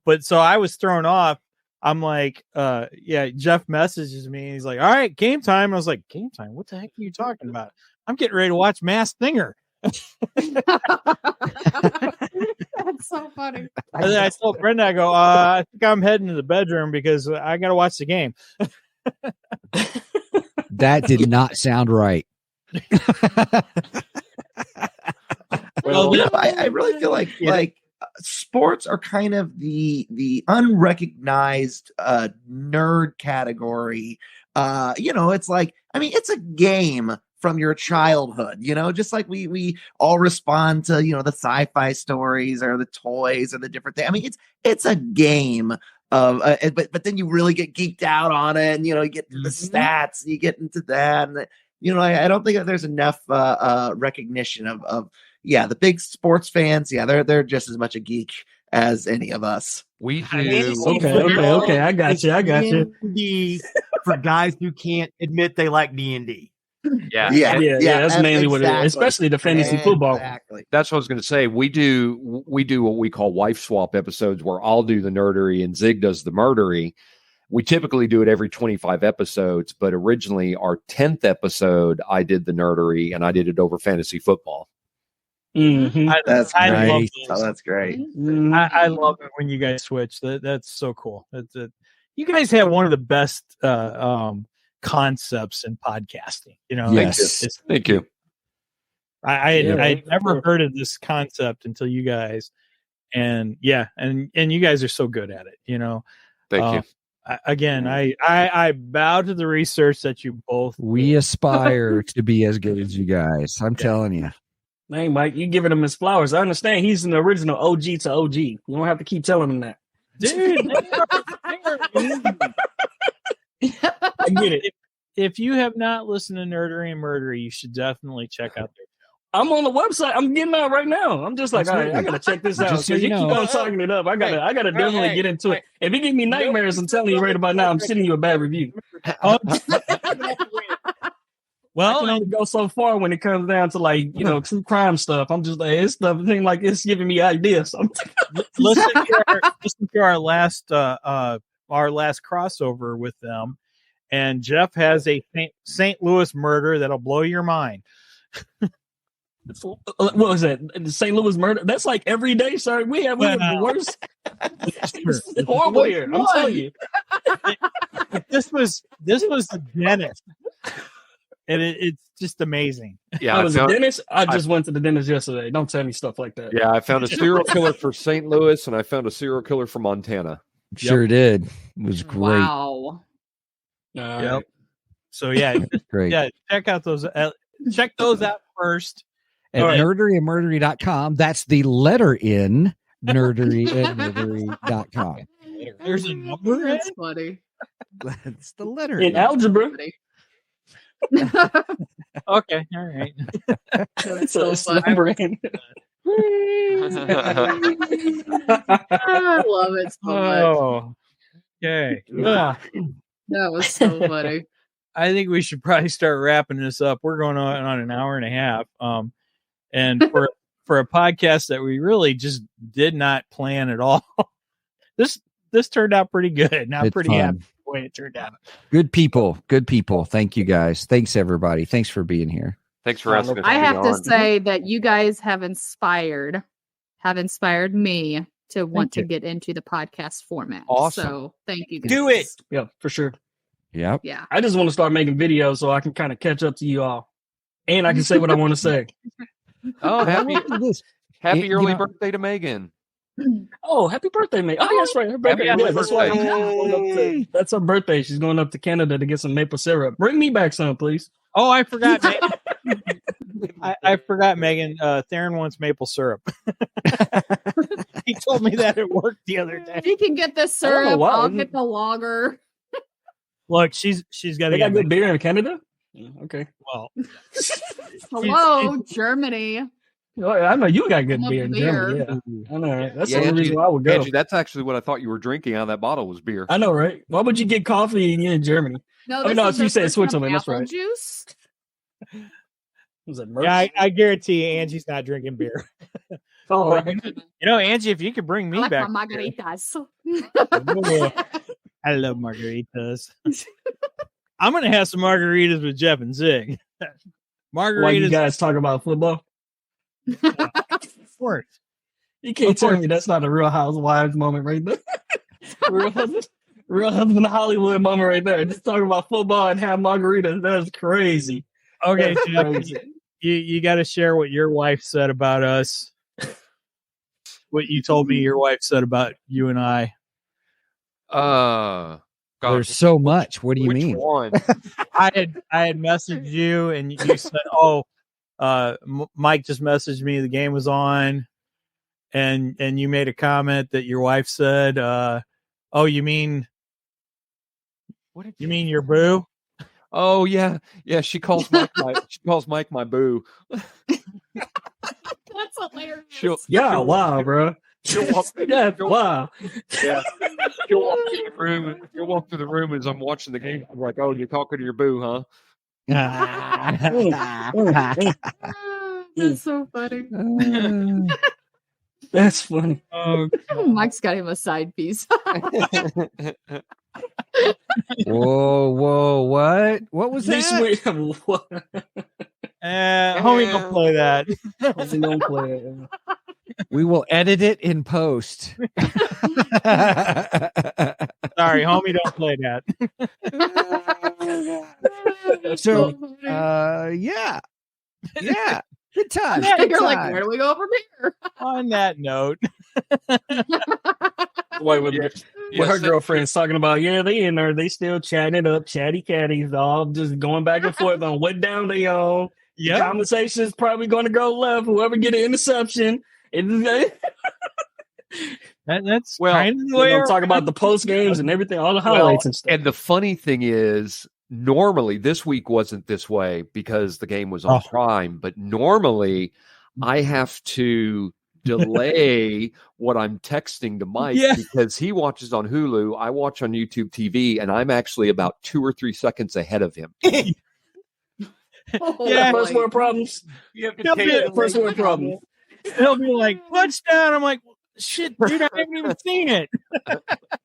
But so I was thrown off. I'm like, Jeff messages me and he's like, all right, game time. I was like, game time? What the heck are you talking about? I'm getting ready to watch Masked Singer. That's so funny. And then I told Brenda, I go, I think I'm heading to the bedroom because I got to watch the game. That did not sound right. Well, I really feel like sports are kind of the unrecognized nerd category. It's like, I mean, it's a game from your childhood, just like we all respond to, the sci-fi stories or the toys or the different things. I mean, it's a game of, but then you really get geeked out on it, and you get to the stats, you get into that, and I don't think that there's enough recognition of the big sports fans. Yeah, they're just as much a geek as any of us. We do. Okay. I got you. D&D for guys who can't admit they like D&D. Yeah. That's mainly what it is, especially the fantasy football. Exactly. That's what I was going to say. We do what we call wife swap episodes, where I'll do the nerdery and Zig does the murdery. We typically do it every 25 episodes, but originally our 10th episode, I did the nerdery and I did it over fantasy football. Mm-hmm. That's great. That's great. I love it when you guys switch. That's so cool. You guys have one of the best concepts in podcasting. Yes. Thank you. I had never heard of this concept until you guys, and you guys are so good at it. Thank you. I bow to the research that you both. We aspire to be as good as you guys. I'm telling you. Hey, Mike, you giving him his flowers. I understand he's an original OG to OG. You don't have to keep telling him that. Dude, I get it. If you have not listened to Nerdery and Murdery, you should definitely check out their show. I'm on the website. I'm getting out right now. I'm just like, all right, I gotta check this out. So you keep on talking it up. I gotta definitely get into it. If you give me nightmares, I'm telling you right about now, I'm sending you a bad review. Well, I can only go so far when it comes down to true crime stuff. I'm just like, it's something like it's giving me ideas. Listen to our last crossover with them, and Jeff has a St. Louis murder that'll blow your mind. What was that? The St. Louis murder? That's like every day, sir. We have the worst. It's horrible here. I'm telling you. This was the dentist. And it's just amazing. Yeah, I was a dentist. I just went to the dentist yesterday. Don't tell me stuff like that. Yeah, I found a serial killer for St. Louis, and I found a serial killer for Montana. Sure did. It was great. Wow. Yep. So great. Yeah, check out those. Check those out first at nerderyandmurdery.com. That's the letter in nerderyandmurdery.com. There's a number. That's funny. That's the letter in algebra. Okay, all right. That's so funny. I love it so much. Okay. That was so funny. I think we should probably start wrapping this up. We're going on an hour and a half. And for a podcast that we really just did not plan at all, this turned out pretty good. Now I'm pretty happy with the way it turned out. Good people. Thank you guys. Thanks everybody. Thanks for being here. Thanks for asking us. I have to say that you guys have inspired me to want to get into the podcast format. Awesome. So thank you guys. Do it. Yeah, for sure. Yep. Yeah. I just want to start making videos so I can kind of catch up to you all. And I can say what I want to say. Oh, happy early birthday to Megan. Oh, happy birthday, Megan. Oh, that's right. Her birthday. Happy That's why that's her birthday. She's going up to Canada to get some maple syrup. Bring me back some, please. Oh, I forgot. I forgot, Megan. Theron wants maple syrup. He told me that at work the other day. If you can get the syrup, I'll get the lager. Look, she's got to get good beer in Canada. Okay. Well, hello, Germany. Well, I know you got good beer in Germany. Yeah. I know. That's the only reason why I would go. Angie, that's actually what I thought you were drinking out of that bottle was beer. I know, right? Why would you get coffee and you're in Germany? No, no, you said Switzerland. That's right. Juice. Yeah, I guarantee you, Angie's not drinking beer. Oh, right. You know, Angie, if you could bring me back my margaritas. I love margaritas. I'm gonna have some margaritas with Jeff and Zig. Margaritas. While you guys talk about football. Of course. You can't tell me that's not a Real Housewives moment right there. Real husband Hollywood moment right there. Just talking about football and have margaritas. That's crazy. Okay, Jeff, you got to share what your wife said about us. What you told me your wife said about you and I. God, there's so much. What do you mean? One? I had messaged you and you said, "Oh, Mike just messaged me. The game was on," and you made a comment that your wife said, "Oh, you mean your boo?" Oh yeah. She calls Mike my boo. That's hilarious. Wow, bro. She'll walk through the room. She'll walk through the room as I'm watching the game. I'm like, "Oh, you're talking to your boo, huh?" That's so funny. That's funny. Mike's got him a side piece. Whoa, what was that? Homie, don't play that. Homie, don't play it. We will edit it in post. Sorry, homie, don't play that. So, yeah, good time. You're like, where do we go from here? On that note, her girlfriend's talking about, they in there, they still chatting it up, chatty catties, all just going back and forth on what down they on. Yeah, conversation is probably going to go left. Whoever get an interception, that's kind of the way I'm talking about the post games and everything, all the highlights and stuff. And the funny thing is, normally this week wasn't this way because the game was on Prime, but normally I have to delay what I'm texting to Mike because he watches on Hulu, I watch on YouTube TV, and I'm actually about 2 or 3 seconds ahead of him. First world problems. First world problems. He'll be like, touchdown. I'm like, shit, dude, I haven't even seen it.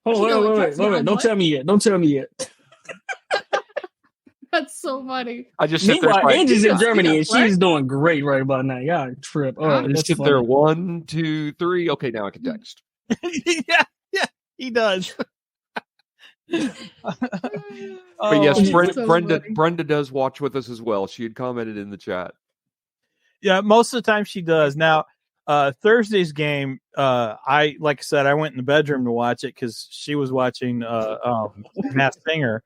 Wait. Don't tell me yet. That's so funny. I just meanwhile, Angie's in Germany and she's doing great right about now. Yeah, trip. All right, just sit there. 1, 2, 3. Okay, now I can text. yeah, he does. But yes, Brenda does watch with us as well. She had commented in the chat. Yeah, most of the time she does. Now, Thursday's game, I said, I went in the bedroom to watch it because she was watching Masked Singer,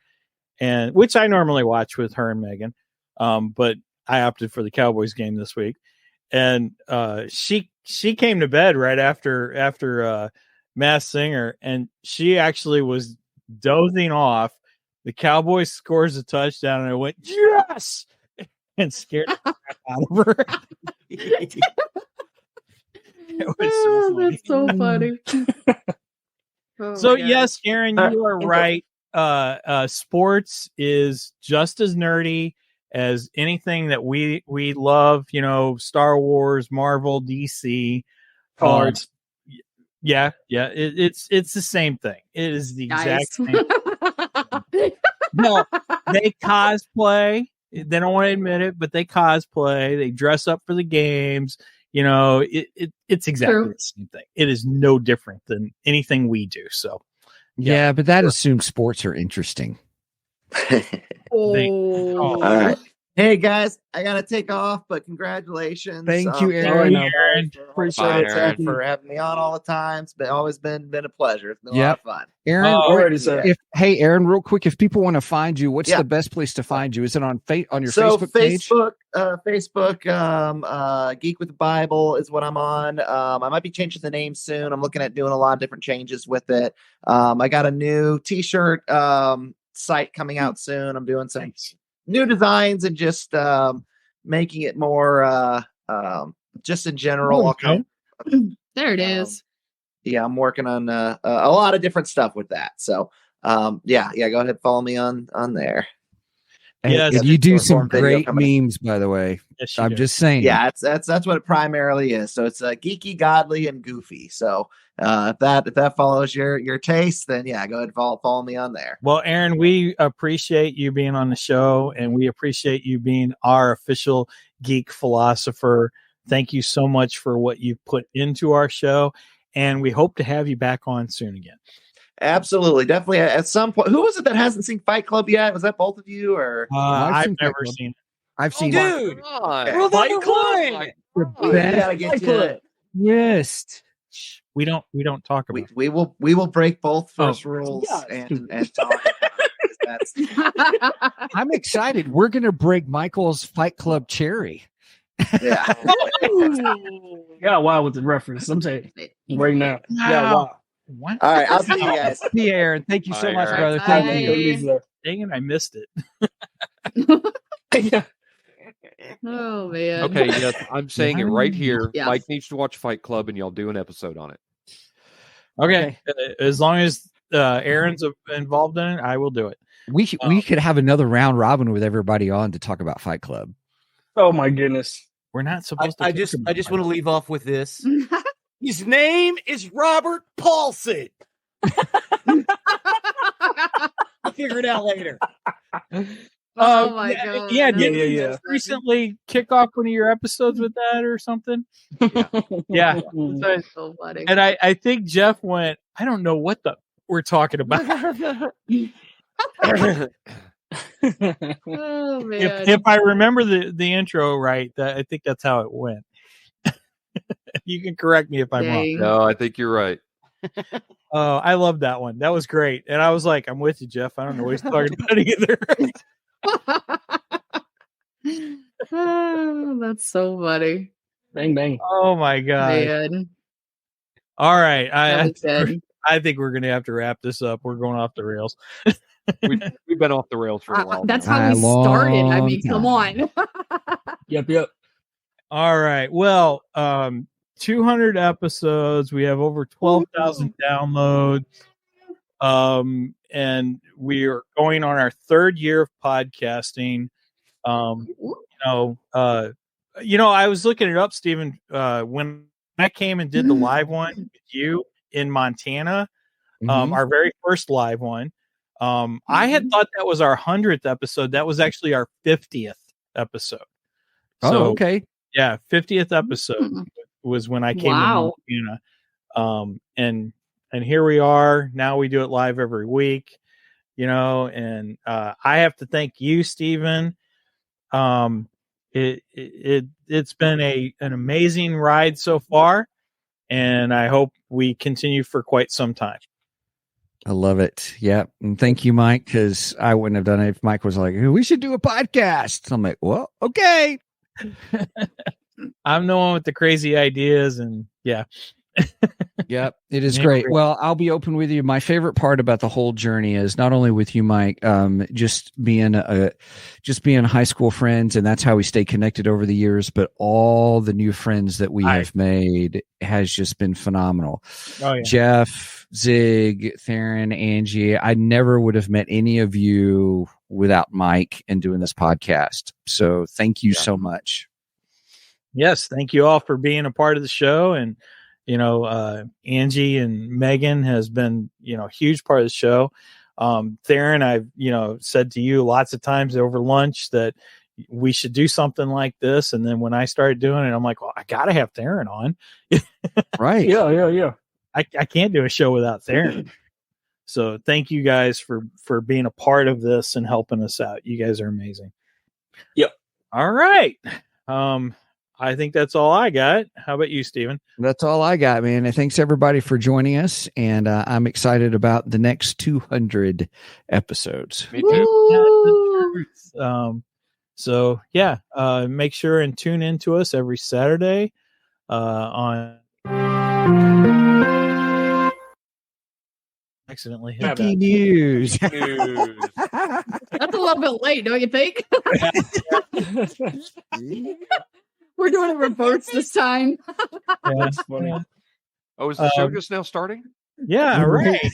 and which I normally watch with her and Megan, but I opted for the Cowboys game this week, and she came to bed right after Masked Singer, and she actually was dozing off. The Cowboys scores a touchdown, and I went, yes, and scared the crap out of her. It was so funny. That's so funny. So yes, Aaron, you are right. Sports is just as nerdy as anything that we love. You know, Star Wars, Marvel, DC, cards. Yeah. It's the same thing. It is the exact same. No, they cosplay. They don't want to admit it, but they cosplay. They dress up for the games. You know, it's exactly the same thing. It is no different than anything we do. So, yeah, but that assumes sports are interesting. All right. Hey guys, I gotta take off, but congratulations! Thank you, Aaron. Appreciate it for having me on all the time. It's always been a pleasure. It's been a lot of fun. Aaron, Hey, Aaron, real quick, if people want to find you, what's the best place to find you? Is it on your Facebook page? Facebook, Geek with the Bible is what I'm on. I might be changing the name soon. I'm looking at doing a lot of different changes with it. I got a new T-shirt site coming out soon. I'm doing some new designs and just making it more just in general. There it is. Yeah, I'm working on a lot of different stuff with that. So go ahead, follow me on there. And you do some great memes, by the way. Yes, I'm just saying. Yeah, that's what it primarily is. So it's geeky, godly, and goofy. So if that follows your taste, then go ahead and follow me on there. Well, Aaron, we appreciate you being on the show, and we appreciate you being our official geek philosopher. Thank you so much for what you put into our show, and we hope to have you back on soon again. Absolutely, definitely. At some point, who was it that hasn't seen Fight Club yet? Was that both of you, or I've never seen it. I've seen dude. Fight Club. Yes. We don't talk about. We will break both first rules and talk. That's I'm excited. We're gonna break Michael's Fight Club cherry. Yeah. Wow with the reference. I'm saying right now. Yeah, wow. What? All right, I'll see you guys. See, Aaron. Thank you so much, Aaron. brother. Thank you. Dang it, I missed it. Oh man. Okay, yes, I'm saying it right here. Yes. Mike needs to watch Fight Club, and y'all do an episode on it. Okay. As long as Aaron's involved in it, I will do it. We could have another round robin with everybody on to talk about Fight Club. Oh my goodness. We're not supposed to. I just want to leave off with this. His name is Robert Paulson. I'll figure it out later. Oh my god! Yeah. Recently kick off one of your episodes with that or something. Yeah. That's so funny. And I think Jeff went, I don't know what we're talking about. Oh man! If I remember the intro right, I think that's how it went. You can correct me if I'm wrong. No, I think you're right. Oh, I love that one. That was great. And I was like, I'm with you, Jeff. I don't know what he's talking about either. Oh, that's so funny. Bang bang. Oh my god. Man. All right. I think we're going to have to wrap this up. We're going off the rails. We've been off the rails for a while. That's how we started. I mean, come on. Yep. All right. Well, 200 episodes. We have over 12,000 downloads. And we are going on our third year of podcasting. I was looking it up, Stephen, when I came and did the live one with you in Montana, our very first live one. I had thought that was our 100th episode. That was actually our 50th episode. So, okay. Yeah, 50th episode was when I came to Montana. And here we are. Now we do it live every week, and I have to thank you, Stephen. It's been an amazing ride so far, and I hope we continue for quite some time. I love it. Yeah. And thank you, Mike, because I wouldn't have done it if Mike was like, hey, we should do a podcast. I'm like, well, okay. I'm the one with the crazy ideas, and yeah. Yep, it is great. Well, I'll be open with you. My favorite part about the whole journey is not only with you, Mike, just being high school friends, and that's how we stay connected over the years, but all the new friends that we have made has just been phenomenal. Oh, yeah. Jeff, Zig, Theron, Angie, I never would have met any of you without Mike and doing this podcast. So thank you so much. Yes, thank you all for being a part of the show. And Angie and Megan has been, a huge part of the show. Theron, I've, said to you lots of times over lunch that we should do something like this. And then when I started doing it, I'm like, well, I got to have Theron on. Right. Yeah. I can't do a show without Theron. So thank you guys for being a part of this and helping us out. You guys are amazing. Yep. All right. I think that's all I got. How about you, Steven? That's all I got, man. And thanks everybody for joining us. And I'm excited about the next 200 episodes. Me too. So yeah, make sure and tune in to us every Saturday on accidentally hit Geeky News. That's a little bit late, don't you think? We're doing it reverse this time. Yeah, that's funny. Oh, is the show just now starting? Yeah, right.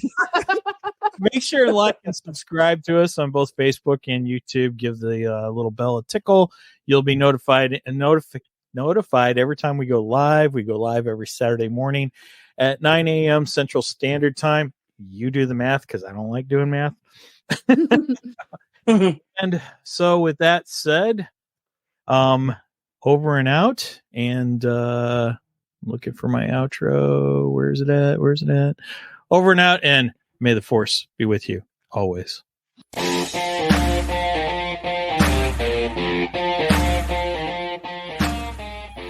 Make sure to like and subscribe to us on both Facebook and YouTube. Give the little bell a tickle. You'll be notified every time we go live. We go live every Saturday morning at 9 a.m. Central Standard Time. You do the math because I don't like doing math. And so with that said, over and out. And looking for my outro. Where's it at? Over and out, and may the force be with you always.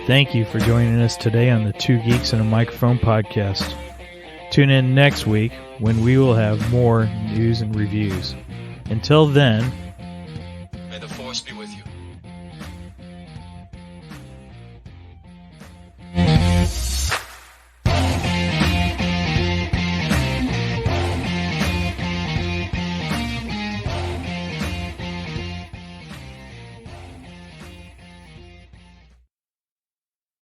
Thank you for joining us today on the Two Geeks and a Microphone podcast. Tune in next week when we will have more news and reviews. Until then, May the force be with you.